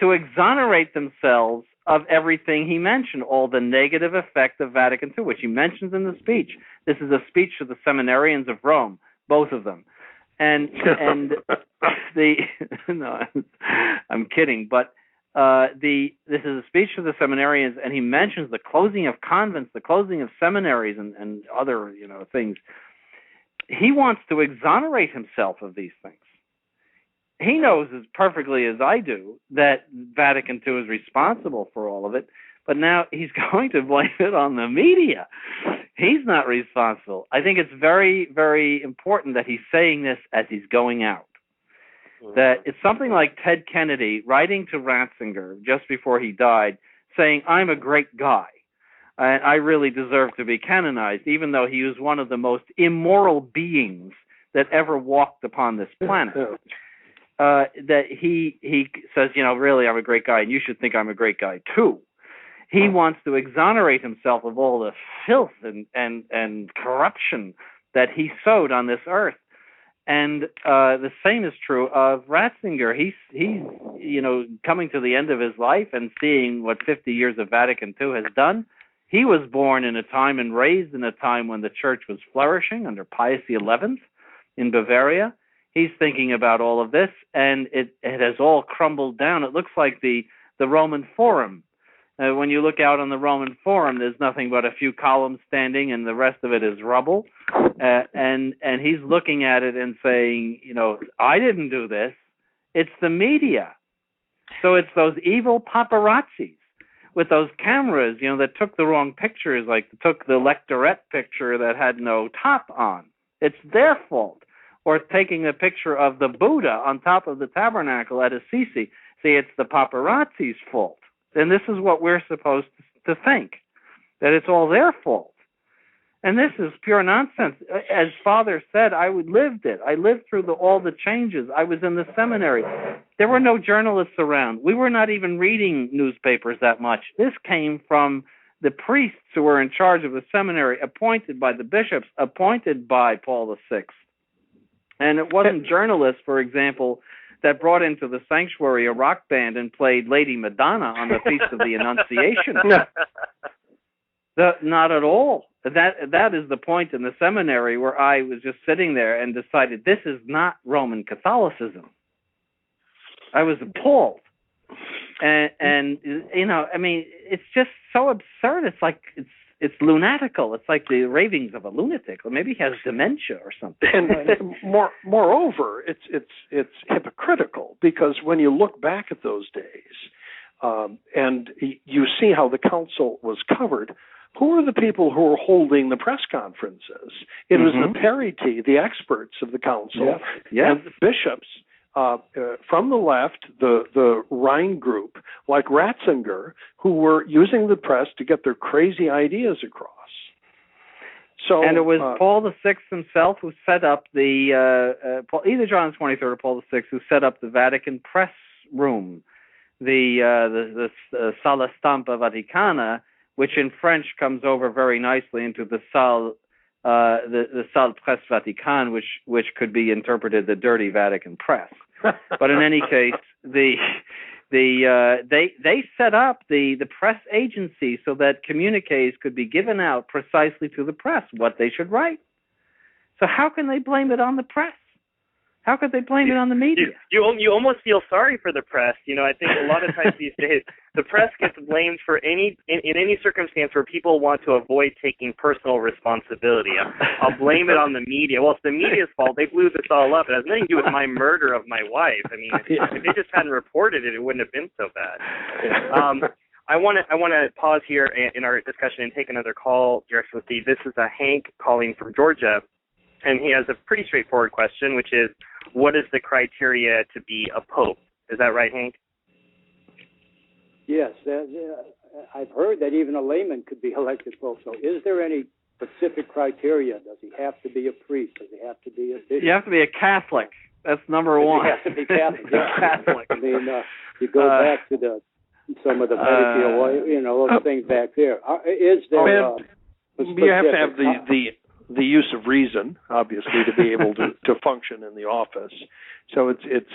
[SPEAKER 3] to exonerate themselves of everything he mentioned, all the negative effect of Vatican II, which he mentions in the speech. This is a speech to the seminarians of Rome, both of them. And no, I'm kidding, but this is a speech to the seminarians, and he mentions the closing of convents, the closing of seminaries, and other things. He wants to exonerate himself of these things. He knows as perfectly as I do that Vatican II is responsible for all of it, but now he's going to blame it on the media. He's not responsible. I think it's very, very important that he's saying this as he's going out. That it's something like Ted Kennedy writing to Ratzinger just before he died, saying, "I'm a great guy, and I really deserve to be canonized, even though he was one of the most immoral beings that ever walked upon this planet." That he says, really, I'm a great guy, and you should think I'm a great guy too. He wants to exonerate himself of all the filth and corruption that he sowed on this earth. And the same is true of Ratzinger. He's coming to the end of his life and seeing what 50 years of Vatican II has done. He was born in a time and raised in a time when the church was flourishing under Pius XI in Bavaria. He's thinking about all of this, and it has all crumbled down. It looks like the Roman Forum. When you look out on the Roman Forum, there's nothing but a few columns standing, and the rest of it is rubble. And he's looking at it and saying, I didn't do this. It's the media. So it's those evil paparazzis with those cameras, that took the wrong pictures, like took the lectorette picture that had no top on. It's their fault. Or taking a picture of the Buddha on top of the tabernacle at Assisi. See, it's the paparazzi's fault. And this is what we're supposed to think, that it's all their fault. And this is pure nonsense. As Father said, I lived it. I lived through all the changes. I was in the seminary. There were no journalists around. We were not even reading newspapers that much. This came from the priests who were in charge of the seminary, appointed by the bishops, appointed by Paul VI. And it wasn't journalists, for example, that brought into the sanctuary a rock band and played Lady Madonna on the Feast of the Annunciation. Not at all. that is the point in the seminary where I was just sitting there and decided this is not Roman Catholicism. I was appalled. And you know, I mean, it's just so absurd. It's like it's lunatical. It's like the ravings of a lunatic, or maybe he has dementia or something.
[SPEAKER 4] And moreover, it's hypocritical, because when you look back at those days, and you see how the council was covered, who are the people who were holding the press conferences? It was the periti, the experts of the council, and the bishops. From the left, the Rhine group, like Ratzinger, who were using the press to get their crazy ideas across. So, and
[SPEAKER 3] it was Paul VI himself who set up either John XXIII or Paul VI, who set up the Vatican press room, the Sala Stampa Vaticana, which in French comes over very nicely into the Salle Presse Vaticane, which could be interpreted the dirty Vatican press. But in any case, they set up the press agency so that communiques could be given out precisely to the press, what they should write. So how can they blame it on the press? How could they blame it on the media?
[SPEAKER 2] You almost feel sorry for the press. You know, I think a lot of times these days the press gets blamed for in any circumstance where people want to avoid taking personal responsibility. I'll blame it on the media. Well, it's the media's fault. They blew this all up. It has nothing to do with my murder of my wife. I mean, if they just hadn't reported it, it wouldn't have been so bad. I want to pause here in our discussion and take another call, Your Excellency. This is Hank calling from Georgia, and he has a pretty straightforward question, which is, what is the criteria to be a pope? Is that right, Hank?
[SPEAKER 7] Yes. I've heard that even a layman could be elected pope. So is there any specific criteria? Does he have to be a priest? Does he have to be a bishop?
[SPEAKER 3] You have to be a Catholic. That's number one.
[SPEAKER 7] You have to be Catholic. Catholic. I mean, you go back to some of the medical, those things back there. Is there?
[SPEAKER 4] You have to have the use of reason, obviously, to be able to function in the office. So it's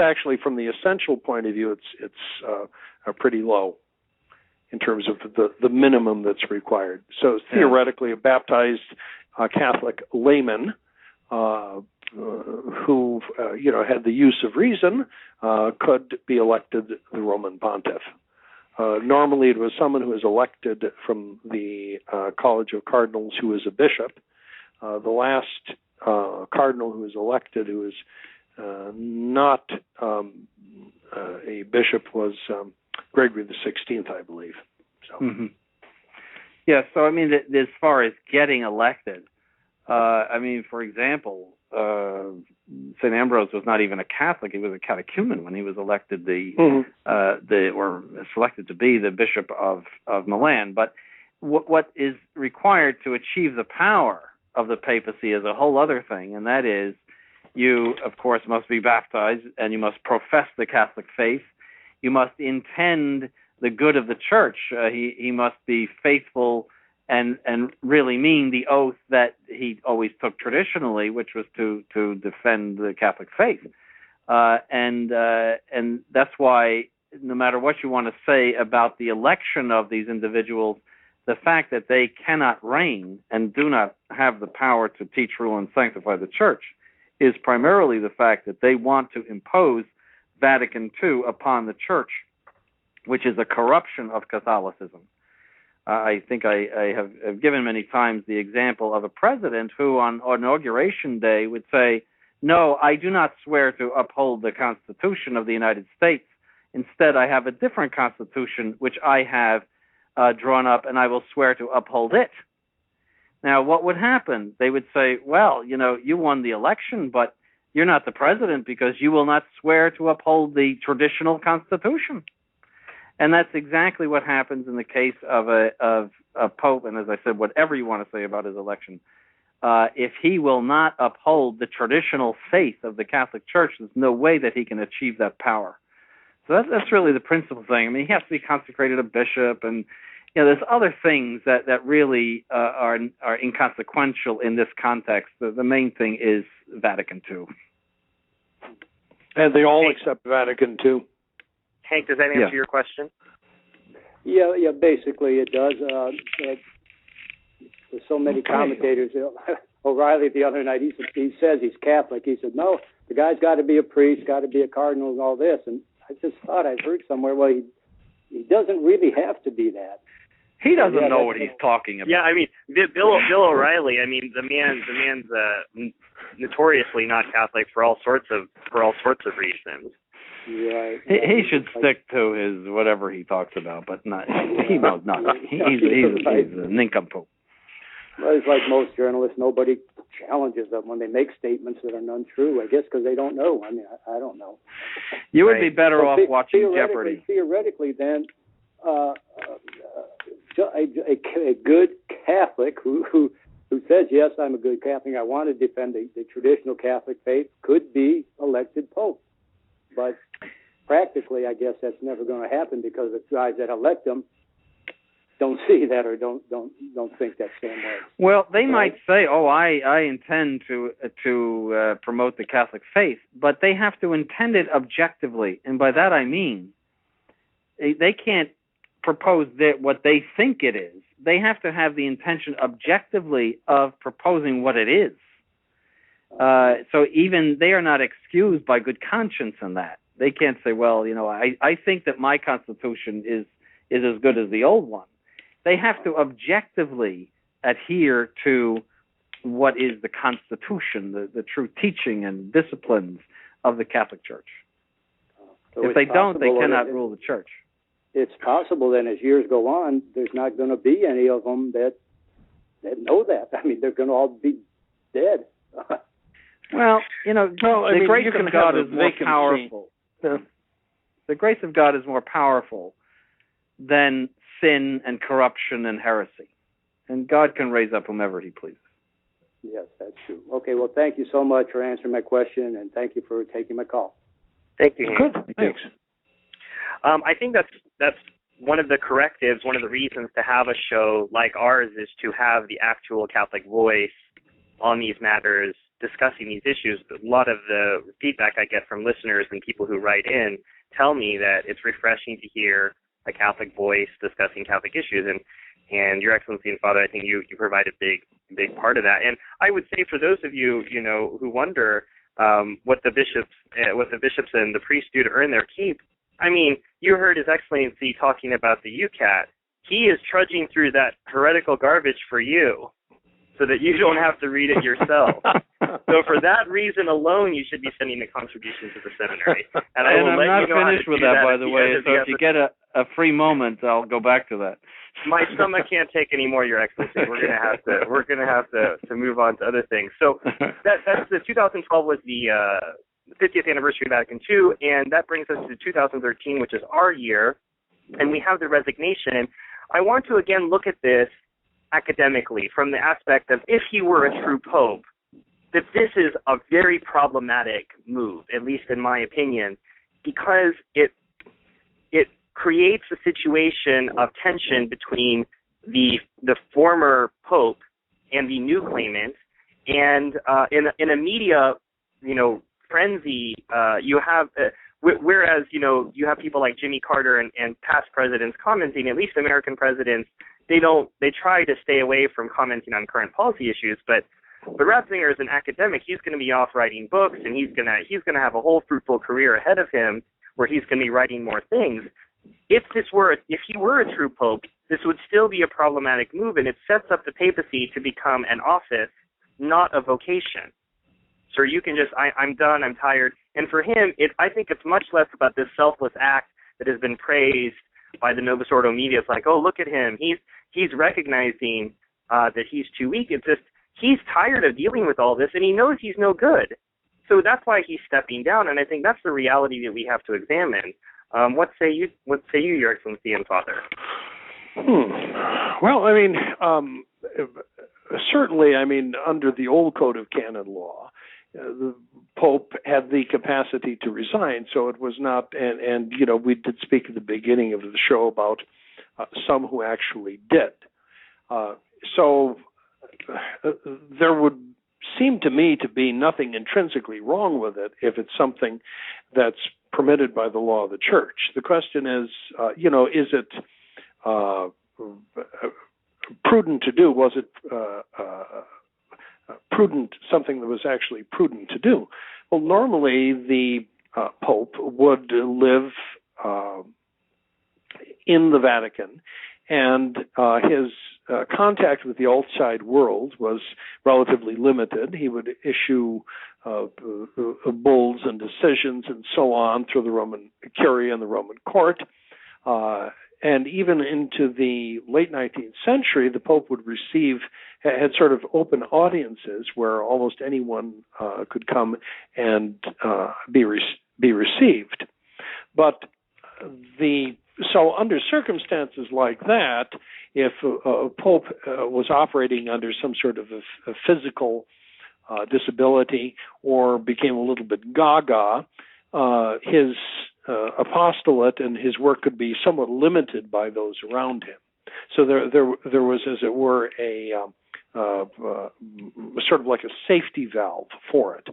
[SPEAKER 4] actually, from the essential point of view, it's pretty low in terms of the minimum that's required. So theoretically, a baptized Catholic layman who had the use of reason could be elected the Roman pontiff. Normally, it was someone who was elected from the College of Cardinals who was a bishop. The last cardinal who was elected, who was not a bishop, was Gregory XVI, I believe. So.
[SPEAKER 3] Mm-hmm. Yeah, so I mean, as far as getting elected, for example, St. Ambrose was not even a Catholic; he was a catechumen when he was elected or selected to be the Bishop of Milan. But what is required to achieve the power of the papacy is a whole other thing, and that is, you of course must be baptized, and you must profess the Catholic faith. You must intend the good of the Church. He must be faithful and really mean the oath that he always took traditionally, which was to defend the Catholic faith. And that's why, no matter what you want to say about the election of these individuals, the fact that they cannot reign and do not have the power to teach, rule, and sanctify the Church is primarily the fact that they want to impose Vatican II upon the Church, which is a corruption of Catholicism. I think I have given many times the example of a president who on Inauguration Day would say, "No, I do not swear to uphold the Constitution of the United States. Instead, I have a different Constitution, which I have drawn up, and I will swear to uphold it." Now, what would happen? They would say, well, you won the election, but you're not the president because you will not swear to uphold the traditional Constitution. And that's exactly what happens in the case of a pope. And as I said, whatever you want to say about his election, if he will not uphold the traditional faith of the Catholic Church, there's no way that he can achieve that power. So that's really the principal thing. I mean, he has to be consecrated a bishop, and there's other things that really are inconsequential in this context. The main thing is Vatican II.
[SPEAKER 4] And they all accept Vatican II.
[SPEAKER 2] Hank, does that answer your question?
[SPEAKER 7] Yeah, basically it does. There's so many commentators. O'Reilly the other night, he says he's Catholic. He said, no, the guy's got to be a priest, got to be a cardinal and all this. And I just thought I'd heard somewhere, well, he doesn't really have to be that.
[SPEAKER 3] He doesn't know what he's talking about.
[SPEAKER 2] Yeah, I mean, Bill O'Reilly. I mean, the man's notoriously not Catholic for all sorts of reasons.
[SPEAKER 7] Right.
[SPEAKER 3] He should stick to his whatever he talks about, but not. He knows nothing. He's a nincompoop.
[SPEAKER 7] Well, it's like most journalists. Nobody challenges them when they make statements that are untrue. I guess because they don't know. I mean, I don't know.
[SPEAKER 3] You would be better off watching Jeopardy.
[SPEAKER 7] Theoretically, then, a good Catholic who says, yes, I'm a good Catholic, I want to defend the traditional Catholic faith, could be elected Pope. But practically, I guess that's never going to happen because the guys that elect them don't see that or don't think that same way.
[SPEAKER 3] Well, they might say, "Oh, I intend to promote the Catholic faith," but they have to intend it objectively, and by that I mean they can't propose what they think it is. They have to have the intention objectively of proposing what it is. So even they are not excused by good conscience in that. They can't say, well, I think that my Constitution is as good as the old one. They have to objectively adhere to what is the Constitution, the true teaching and disciplines of the Catholic Church.
[SPEAKER 7] So
[SPEAKER 3] if they don't, they cannot rule the Church.
[SPEAKER 7] It's possible then as years go on, there's not going to be any of them that know that. I mean, they're going to all be dead.
[SPEAKER 3] Well, the grace of God is more powerful.
[SPEAKER 4] Yeah.
[SPEAKER 3] The grace of God is more powerful than sin and corruption and heresy. And God can raise up whomever he pleases.
[SPEAKER 7] Yes, that's true. Okay, well, thank you so much for answering my question, and thank you for taking my call.
[SPEAKER 2] Thank you.
[SPEAKER 4] Good, thanks.
[SPEAKER 2] I think that's one of the correctives, one of the reasons to have a show like ours is to have the actual Catholic voice on these matters, discussing these issues. A lot of the feedback I get from listeners and people who write in tell me that it's refreshing to hear a Catholic voice discussing Catholic issues. And Your Excellency and Father, I think you provide a big part of that. And I would say for those of you, who wonder what the bishops and the priests do to earn their keep, I mean, you heard His Excellency talking about the UCAT. He is trudging through that heretical garbage for you, so that you don't have to read it yourself. So for that reason alone, you should be sending a contribution to the seminary. And
[SPEAKER 3] I'm not finished with that, by the way. So if you get a free moment, I'll go back to that.
[SPEAKER 2] My stomach can't take any more, Your Excellency. We're gonna have to move on to other things. So that's the 2012 was the 50th anniversary of Vatican II, and that brings us to 2013, which is our year, and we have the resignation. And I want to again look at this academically from the aspect of if he were a true pope, that this is a very problematic move, at least in my opinion, because it creates a situation of tension between the former pope and the new claimant, and in a media frenzy, you have whereas you have people like Jimmy Carter and past presidents commenting, at least American presidents, they try to stay away from commenting on current policy issues, but Ratzinger is an academic. He's going to be off writing books, and he's going to have a whole fruitful career ahead of him where he's going to be writing more things. If he were a true pope, this would still be a problematic move, and it sets up the papacy to become an office, not a vocation. So you can just, I'm done, I'm tired. And for him, I think it's much less about this selfless act that has been praised by the Novus Ordo media. It's like, oh, look at him. He's recognizing that he's too weak. It's just he's tired of dealing with all this, and he knows he's no good. So that's why he's stepping down, and I think that's the reality that we have to examine. What say you, Your Excellency and Father?
[SPEAKER 4] Well, I mean, certainly, I mean, under the old Code of Canon Law, the Pope had the capacity to resign, so it was not, and we did speak at the beginning of the show about some who actually did. So there would seem to me to be nothing intrinsically wrong with it if it's something that's permitted by the law of the Church. The question is, is it prudent to do? Was it prudent, something that was actually prudent to do? Well, normally the Pope would live in the Vatican, and his contact with the outside world was relatively limited. He would issue bulls and decisions and so on through the Roman Curia and the Roman court. And even into the late 19th century, the Pope would had sort of open audiences where almost anyone could come and be received. But so under circumstances like that, if a Pope was operating under some sort of a physical disability or became a little bit gaga, his apostolate and his work could be somewhat limited by those around him. So there was, as it were, a sort of like a safety valve for it.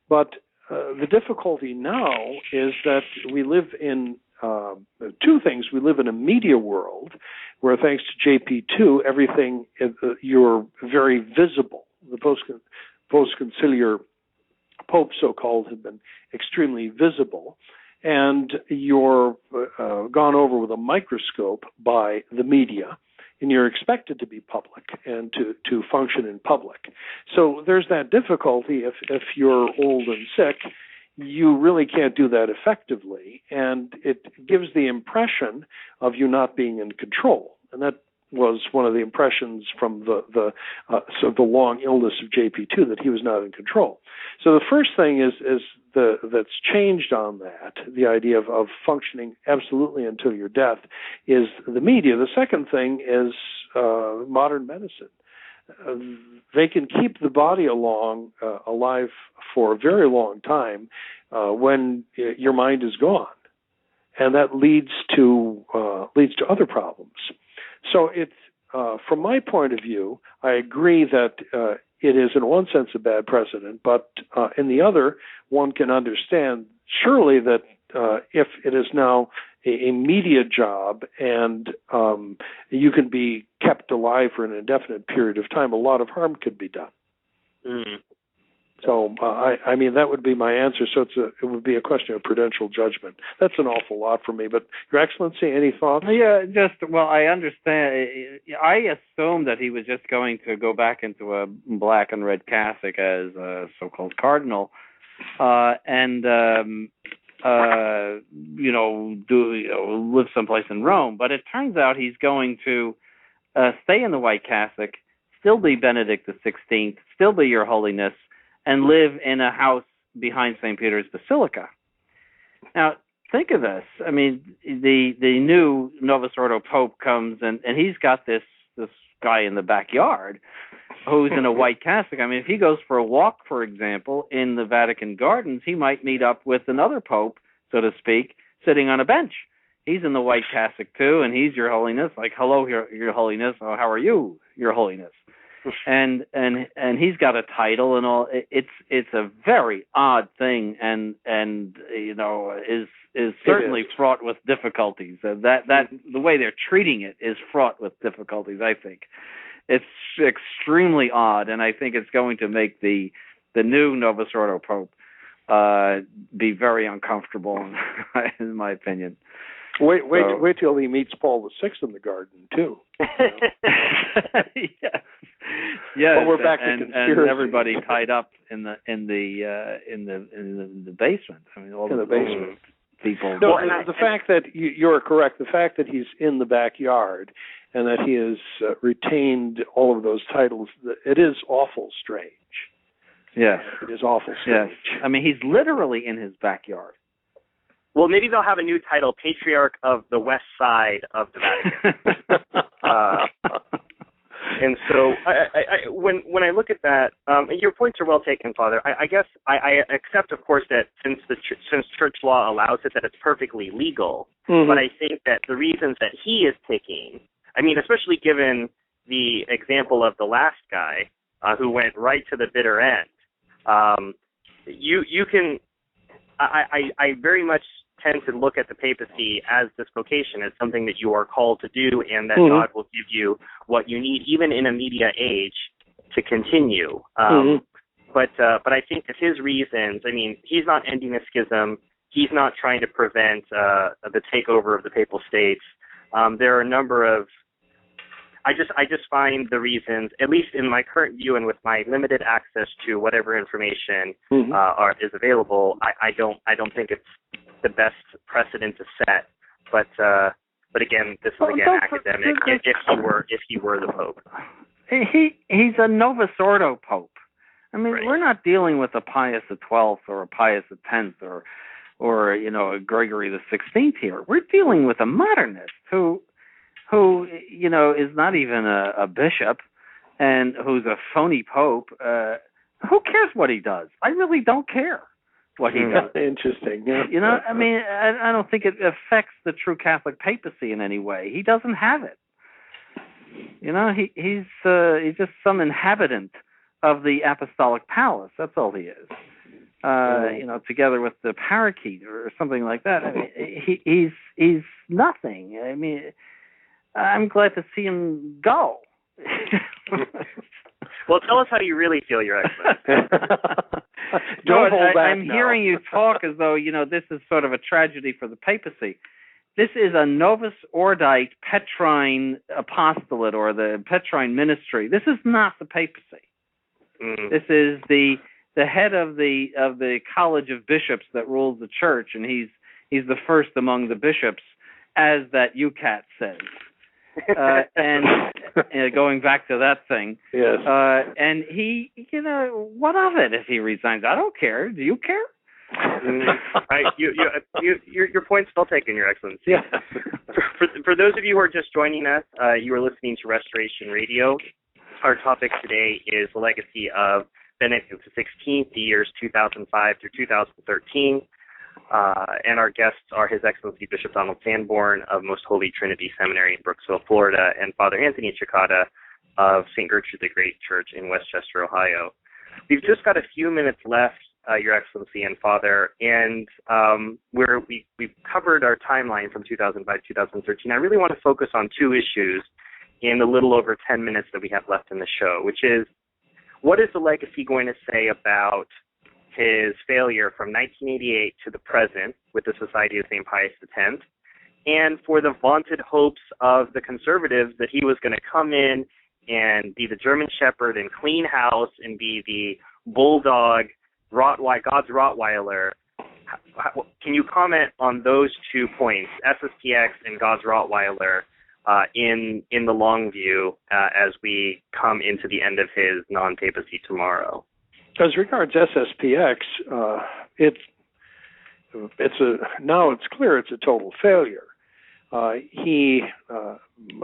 [SPEAKER 4] But the difficulty now is that we live in two things. We live in a media world where, thanks to JP2, everything, you're very visible. The post-conciliar Pope, so-called, have been extremely visible, and you're gone over with a microscope by the media, and you're expected to be public and to function in public. So there's that difficulty. If you're old and sick, you really can't do that effectively, and it gives the impression of you not being in control. And that was one of the impressions from the long illness of JP2, that he was not in control. So the first thing that's changed on that, the idea of functioning absolutely until your death, is the media. The second thing is modern medicine. They can keep the body alive for a very long time when your mind is gone, and that leads to other problems. So it's from my point of view, I agree that it is in one sense a bad precedent, but in the other, one can understand surely that if it is now a media job and you can be kept alive for an indefinite period of time, a lot of harm could be done. Mm. So, I mean, that would be my answer. So it would be a question of prudential judgment. That's an awful lot for me. But, Your Excellency, any thoughts?
[SPEAKER 3] Yeah, I understand. I assumed that he was just going to go back into a black and red cassock as a so-called cardinal, and live someplace in Rome. But it turns out he's going to stay in the white cassock, still be Benedict XVI, still be Your Holiness, and live in a house behind St. Peter's Basilica. Now, think of this. I mean, the new Novus Ordo Pope comes, and he's got this guy in the backyard who's in a white cassock. I mean, if he goes for a walk, for example, in the Vatican Gardens, he might meet up with another Pope, so to speak, sitting on a bench. He's in the white cassock, too, and he's Your Holiness, like, hello, Your Holiness, oh, how are you, Your Holiness? And he's got a title and all. It's a very odd thing, and is certainly fraught with difficulties. That the way they're treating it is fraught with difficulties. I think it's extremely odd, and I think it's going to make the new Novus Ordo Pope be very uncomfortable, in my opinion.
[SPEAKER 4] Wait till he meets Paul VI in the garden too.
[SPEAKER 3] Yes,
[SPEAKER 4] but we're back to conspiracy.
[SPEAKER 3] And everybody tied up in the basement. I mean, all the basement people.
[SPEAKER 4] No, the fact that you're correct. The fact that he's in the backyard and that he has retained all of those titles, it is awful strange.
[SPEAKER 3] Yes,
[SPEAKER 4] it is awful strange.
[SPEAKER 3] Yes. I mean, he's literally in his backyard.
[SPEAKER 2] Well, maybe they'll have a new title, Patriarch of the West Side of the Vatican. And so when I look at that, your points are well taken, Father. I guess I accept, of course, that since church law allows it, that it's perfectly legal. Mm-hmm. But I think that the reasons that he is picking, I mean, especially given the example of the last guy who went right to the bitter end, you can. I very much tend to look at the papacy as this vocation, as something that you are called to do, and that God will give you what you need, even in a media age, to continue. But I think that his reasons, I mean, he's not ending a schism. He's not trying to prevent the takeover of the Papal States. There are a number of, I just find the reasons, at least in my current view and with my limited access to whatever information is available, I don't think it's the best precedent to set. But again, this is academic. If he were the Pope,
[SPEAKER 3] he's a Novus Ordo Pope. I mean, we're not dealing with a Pius XII or a Pius X or a Gregory XVI here. We're dealing with a modernist who is not even a bishop and who's a phony pope. Who cares what he does? I really don't care what he does.
[SPEAKER 4] Interesting. Yeah.
[SPEAKER 3] I mean, I don't think it affects the true Catholic papacy in any way. He doesn't have it. He's just some inhabitant of the apostolic palace. That's all he is. Together with the parakeet or something like that. I mean, he's nothing. I mean, I'm glad to see him go.
[SPEAKER 2] Well, tell us how you really feel, Your Excellency.
[SPEAKER 4] Don't hold back.
[SPEAKER 3] I'm hearing you talk as though, this is sort of a tragedy for the papacy. This is a Novus Ordite Petrine apostolate or the Petrine ministry. This is not the papacy. This is the head of the College of Bishops that rules the church, and he's the first among the bishops, as that UCAT says. And going back to that thing,
[SPEAKER 4] yes.
[SPEAKER 3] And he, what of it if he resigns? I don't care. Do you care?
[SPEAKER 2] Your point's still taken, Your Excellency.
[SPEAKER 4] Yeah.
[SPEAKER 2] For those of you who are just joining us, you are listening to Restoration Radio. Our topic today is the legacy of Benedict XVI, the years 2005 through 2013. And our guests are His Excellency Bishop Donald Sanborn of Most Holy Trinity Seminary in Brooksville, Florida, and Father Anthony Cekada of St. Gertrude the Great Church in Westchester, Ohio. We've just got a few minutes left, Your Excellency and Father, and we've covered our timeline from 2005 to 2013. I really want to focus on two issues in the little over 10 minutes that we have left in the show, which is, what is the legacy going to say about his failure from 1988 to the present with the Society of St. Pius X, and for the vaunted hopes of the conservatives that he was going to come in and be the German Shepherd and clean house and be the bulldog, God's Rottweiler. Can you comment on those 2 points, SSPX and God's Rottweiler, in the long view as we come into the end of his non-papacy tomorrow?
[SPEAKER 4] As regards SSPX, now it's clear it's a total failure. He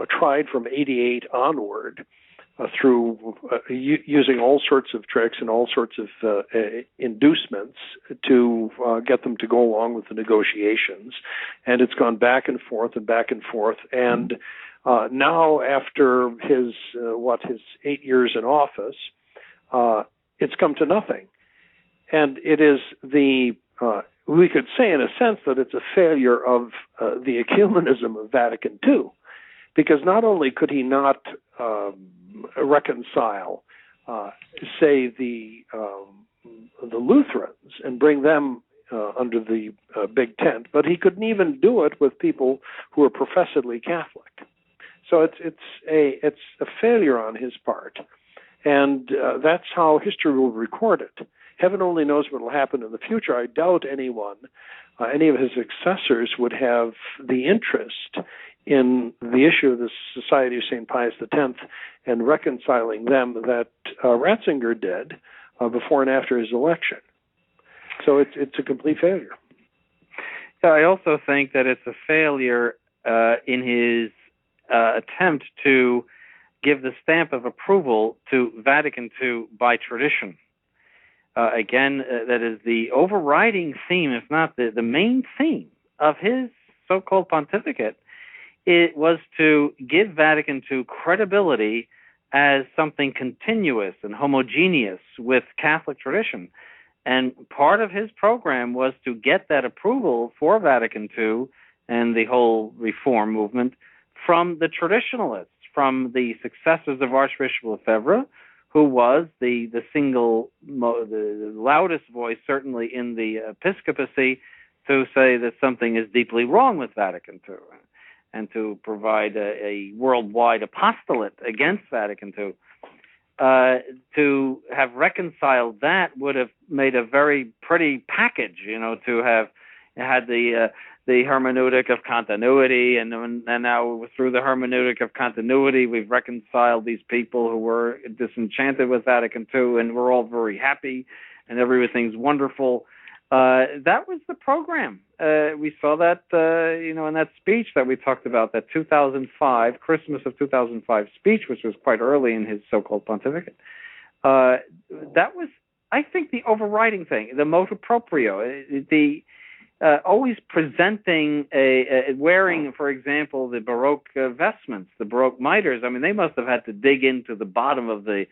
[SPEAKER 4] tried from 88 onward through using all sorts of tricks and all sorts of inducements to get them to go along with the negotiations, and it's gone back and forth. And now, after his 8 years in office, it's come to nothing. And it is we could say in a sense that it's a failure of the ecumenism of Vatican II, because not only could he not reconcile, say, the Lutherans and bring them under the big tent, but he couldn't even do it with people who are professedly Catholic. So it's a failure on his part. And that's how history will record it. Heaven only knows what will happen in the future. I doubt any of his successors would have the interest in the issue of the Society of St. Pius X and reconciling them that Ratzinger did before and after his election. So it's a complete failure.
[SPEAKER 3] Yeah, I also think that it's a failure in his attempt to give the stamp of approval to Vatican II by tradition. Again, that is the overriding theme, if not the main theme of his so-called pontificate. It was to give Vatican II credibility as something continuous and homogeneous with Catholic tradition. And part of his program was to get that approval for Vatican II and the whole reform movement from the traditionalists, from the successors of Archbishop Lefebvre, who was the loudest voice, certainly in the episcopacy, to say that something is deeply wrong with Vatican II, and to provide a worldwide apostolate against Vatican II. To have reconciled that would have made a very pretty package, to have had the hermeneutic of continuity, and now through the hermeneutic of continuity, we've reconciled these people who were disenchanted with Vatican II, and we're all very happy, and everything's wonderful. That was the program. We saw that, in that speech that we talked about, that 2005, Christmas of 2005 speech, which was quite early in his so-called pontificate. That was, I think, the overriding thing, the motu proprio, always presenting, wearing, for example, the Baroque vestments, the Baroque mitres. I mean, they must have had to dig into the bottom of the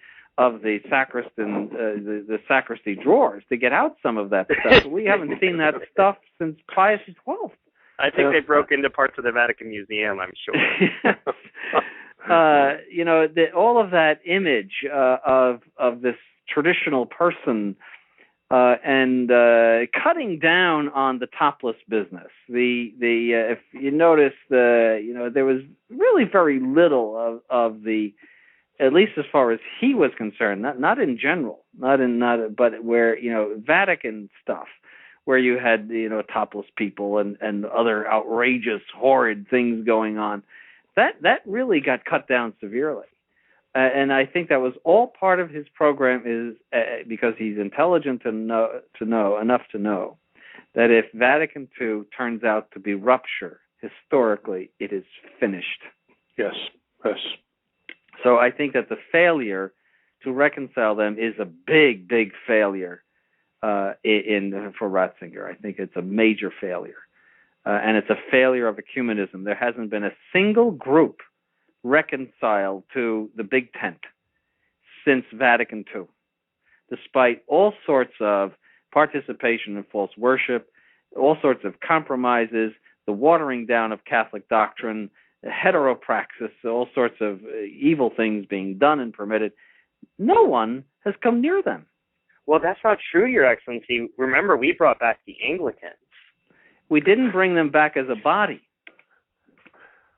[SPEAKER 3] sacristan, the sacristy drawers to get out some of that stuff. We haven't seen that stuff since Pius XII.
[SPEAKER 2] I think they broke into parts of the Vatican Museum, I'm sure.
[SPEAKER 3] All of that image of this traditional person and cutting down on the topless business. If you notice, there was really very little of the, at least as far as he was concerned, not in general, but where, Vatican stuff, where you had, topless people and other outrageous, horrid things going on, that really got cut down severely. And I think that was all part of his program, is because he's intelligent enough to know that if Vatican II turns out to be rupture, historically, it is finished.
[SPEAKER 4] Yes.
[SPEAKER 3] So I think that the failure to reconcile them is a big, big failure for Ratzinger. I think it's a major failure. And it's a failure of ecumenism. There hasn't been a single group reconciled to the big tent since Vatican II, despite all sorts of participation in false worship, all sorts of compromises, the watering down of Catholic doctrine, heteropraxis, all sorts of evil things being done and permitted. No one has come near them.
[SPEAKER 2] Well, that's not true, Your Excellency. Remember, we brought back the Anglicans.
[SPEAKER 3] We didn't bring them back as a body.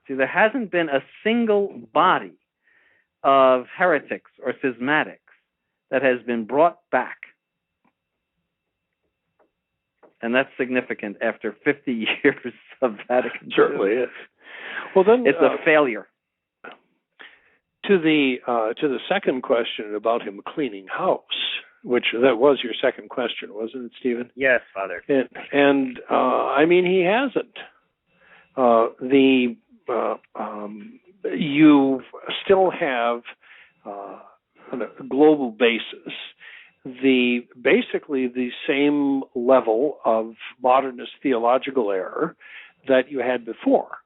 [SPEAKER 3] See, there hasn't been a single body of heretics or schismatics that has been brought back. And that's significant after 50 years of Vatican II.
[SPEAKER 4] Certainly is. Well, then
[SPEAKER 3] it's a failure.
[SPEAKER 4] To the second question about him cleaning house, which that was your second question, wasn't it, Stephen?
[SPEAKER 2] Yes, Father.
[SPEAKER 4] And I mean, he hasn't. You still have, on a global basis, basically the same level of modernist theological error that you had before.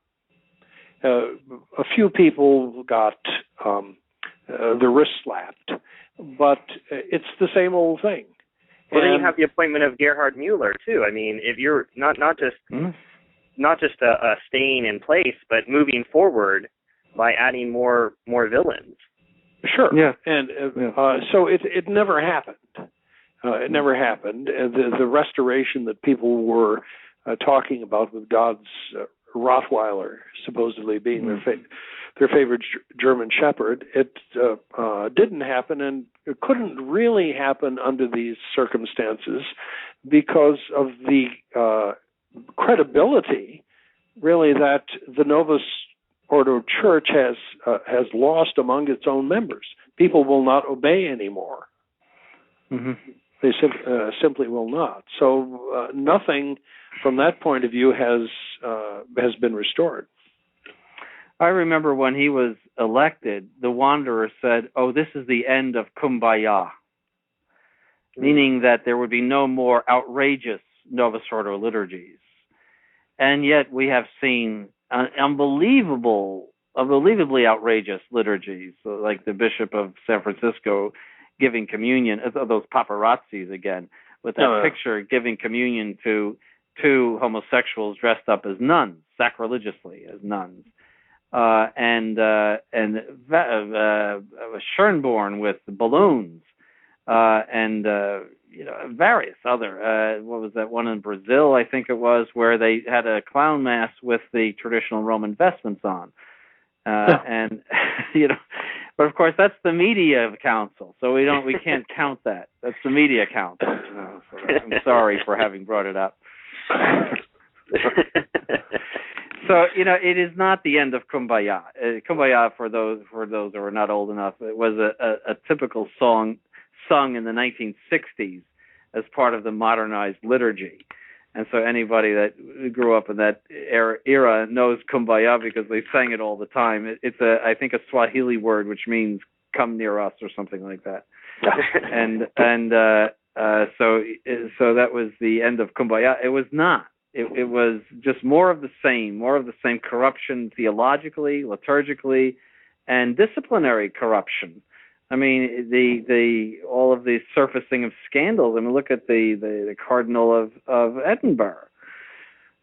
[SPEAKER 4] A few people got the wrist slapped, but it's the same old thing.
[SPEAKER 2] Well, then you have the appointment of Gerhard Müller too. I mean, if you're not just a staying in place, but moving forward by adding more villains.
[SPEAKER 4] Sure. Yeah. And so it never happened. It never happened. The restoration that people were talking about with God's Rottweiler supposedly being their favorite German Shepherd, it didn't happen, and it couldn't really happen under these circumstances because of the credibility, really, that the Novus Ordo Church has lost among its own members. People will not obey anymore. Mm-hmm. They simply will not. So nothing from that point of view has been restored.
[SPEAKER 3] I remember when he was elected, the Wanderer said, "Oh, this is the end of Kumbaya," meaning that there would be no more outrageous Novus Ordo liturgies. And yet we have seen unbelievably outrageous liturgies, like the Bishop of San Francisco giving communion, those paparazzis again, with that picture giving communion to two homosexuals dressed up as nuns, sacrilegiously as nuns, and Schönborn with balloons, and various other. What was that one in Brazil? I think it was, where they had a clown mass with the traditional Roman vestments on, and But of course, that's the media council, so we can't count that. That's the media council. So I'm sorry for having brought it up. So it is not the end of Kumbaya. Kumbaya, for those who are not old enough, it was a typical song sung in the 1960s as part of the modernized liturgy. And so anybody that grew up in that era knows Kumbaya because they sang it all the time. It's I think a Swahili word which means "come near us" or something like that. So that was the end of Kumbaya. It was not. It was just more of the same corruption theologically, liturgically, and disciplinary corruption. I mean, all of the surfacing of scandals. I mean, look at the Cardinal of Edinburgh.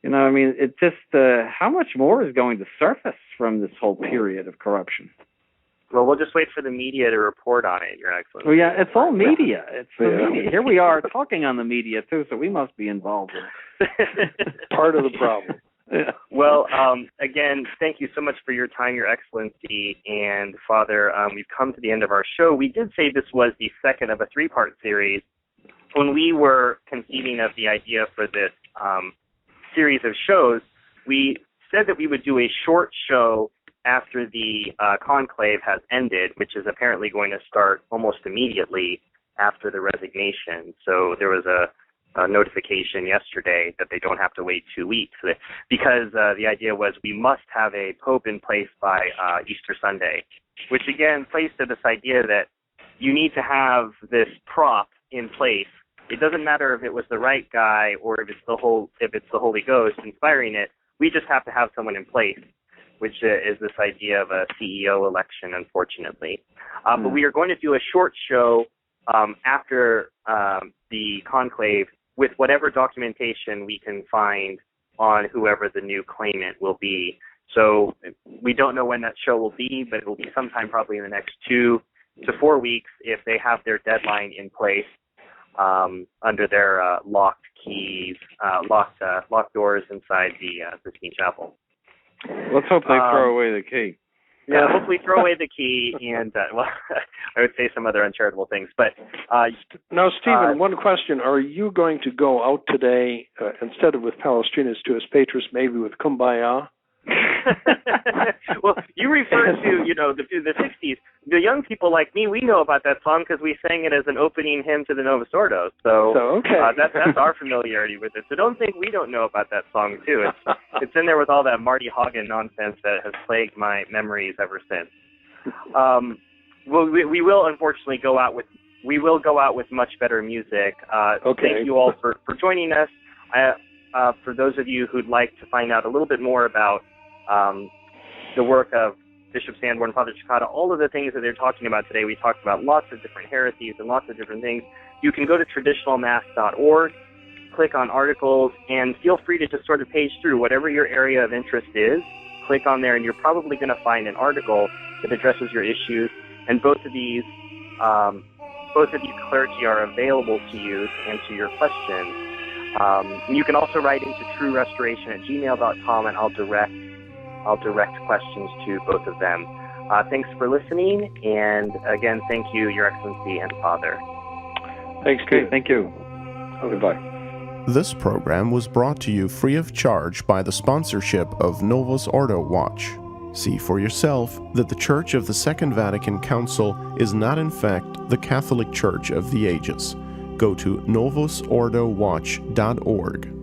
[SPEAKER 3] I mean, it just how much more is going to surface from this whole period of corruption?
[SPEAKER 2] Well, we'll just wait for the media to report on it, Your Excellency.
[SPEAKER 3] Well, yeah, it's all media. It's the media. Here we are talking on the media too, so we must be involved in it.
[SPEAKER 4] Part of the problem.
[SPEAKER 2] Yeah. Well, again, thank you so much for your time, Your Excellency and Father. We've come to the end of our show. We did say this was the second of a three-part series. When we were conceiving of the idea for this series of shows, we said that we would do a short show after the conclave has ended, which is apparently going to start almost immediately after the resignation. So there was a notification yesterday that they don't have to wait 2 weeks, because the idea was we must have a pope in place by Easter Sunday, which again plays to this idea that you need to have this prop in place. It doesn't matter if it was the right guy or if it's the Holy Ghost inspiring it. We just have to have someone in place, which is this idea of a CEO election, unfortunately. But we are going to do a short show after the conclave with whatever documentation we can find on whoever the new claimant will be. So we don't know when that show will be, but it will be sometime probably in the next 2 to 4 weeks if they have their deadline in place under their locked keys, locked doors inside the Sistine Chapel.
[SPEAKER 3] Let's hope they throw away the key.
[SPEAKER 2] Yeah, hopefully throw away the key and, I would say some other uncharitable things. But
[SPEAKER 4] now, Stephen, one question. Are you going to go out today, instead of with Palestrinus to Petrus, maybe with Kumbaya?
[SPEAKER 2] Well, you refer to, the 60s. The young people like me, we know about that song because we sang it as an opening hymn to the Novus Ordo. So okay. That's our familiarity with it. So don't think we don't know about that song, too. It's in there with all that Marty Hagen nonsense that has plagued my memories ever since. Well, we will unfortunately go out with much better music. Okay. Thank you all for joining us. For those of you who'd like to find out a little bit more about the work of Bishop Sanborn, Father Cekada, all of the things that they're talking about today, we talked about lots of different heresies and lots of different things. You can go to traditionalmass.org, click on articles, and feel free to just sort of page through whatever your area of interest is. Click on there, and you're probably going to find an article that addresses your issues. And both of these clergy are available to you to answer your questions. You can also write into truerestoration@gmail.com, and I'll direct questions to both of them. Thanks for listening, and again, thank you, Your Excellency and Father.
[SPEAKER 4] Thanks, Steve.
[SPEAKER 3] Thank you. Goodbye.
[SPEAKER 1] This program was brought to you free of charge by the sponsorship of Novus Ordo Watch. See for yourself that the Church of the Second Vatican Council is not in fact the Catholic Church of the ages. Go to novusordowatch.org.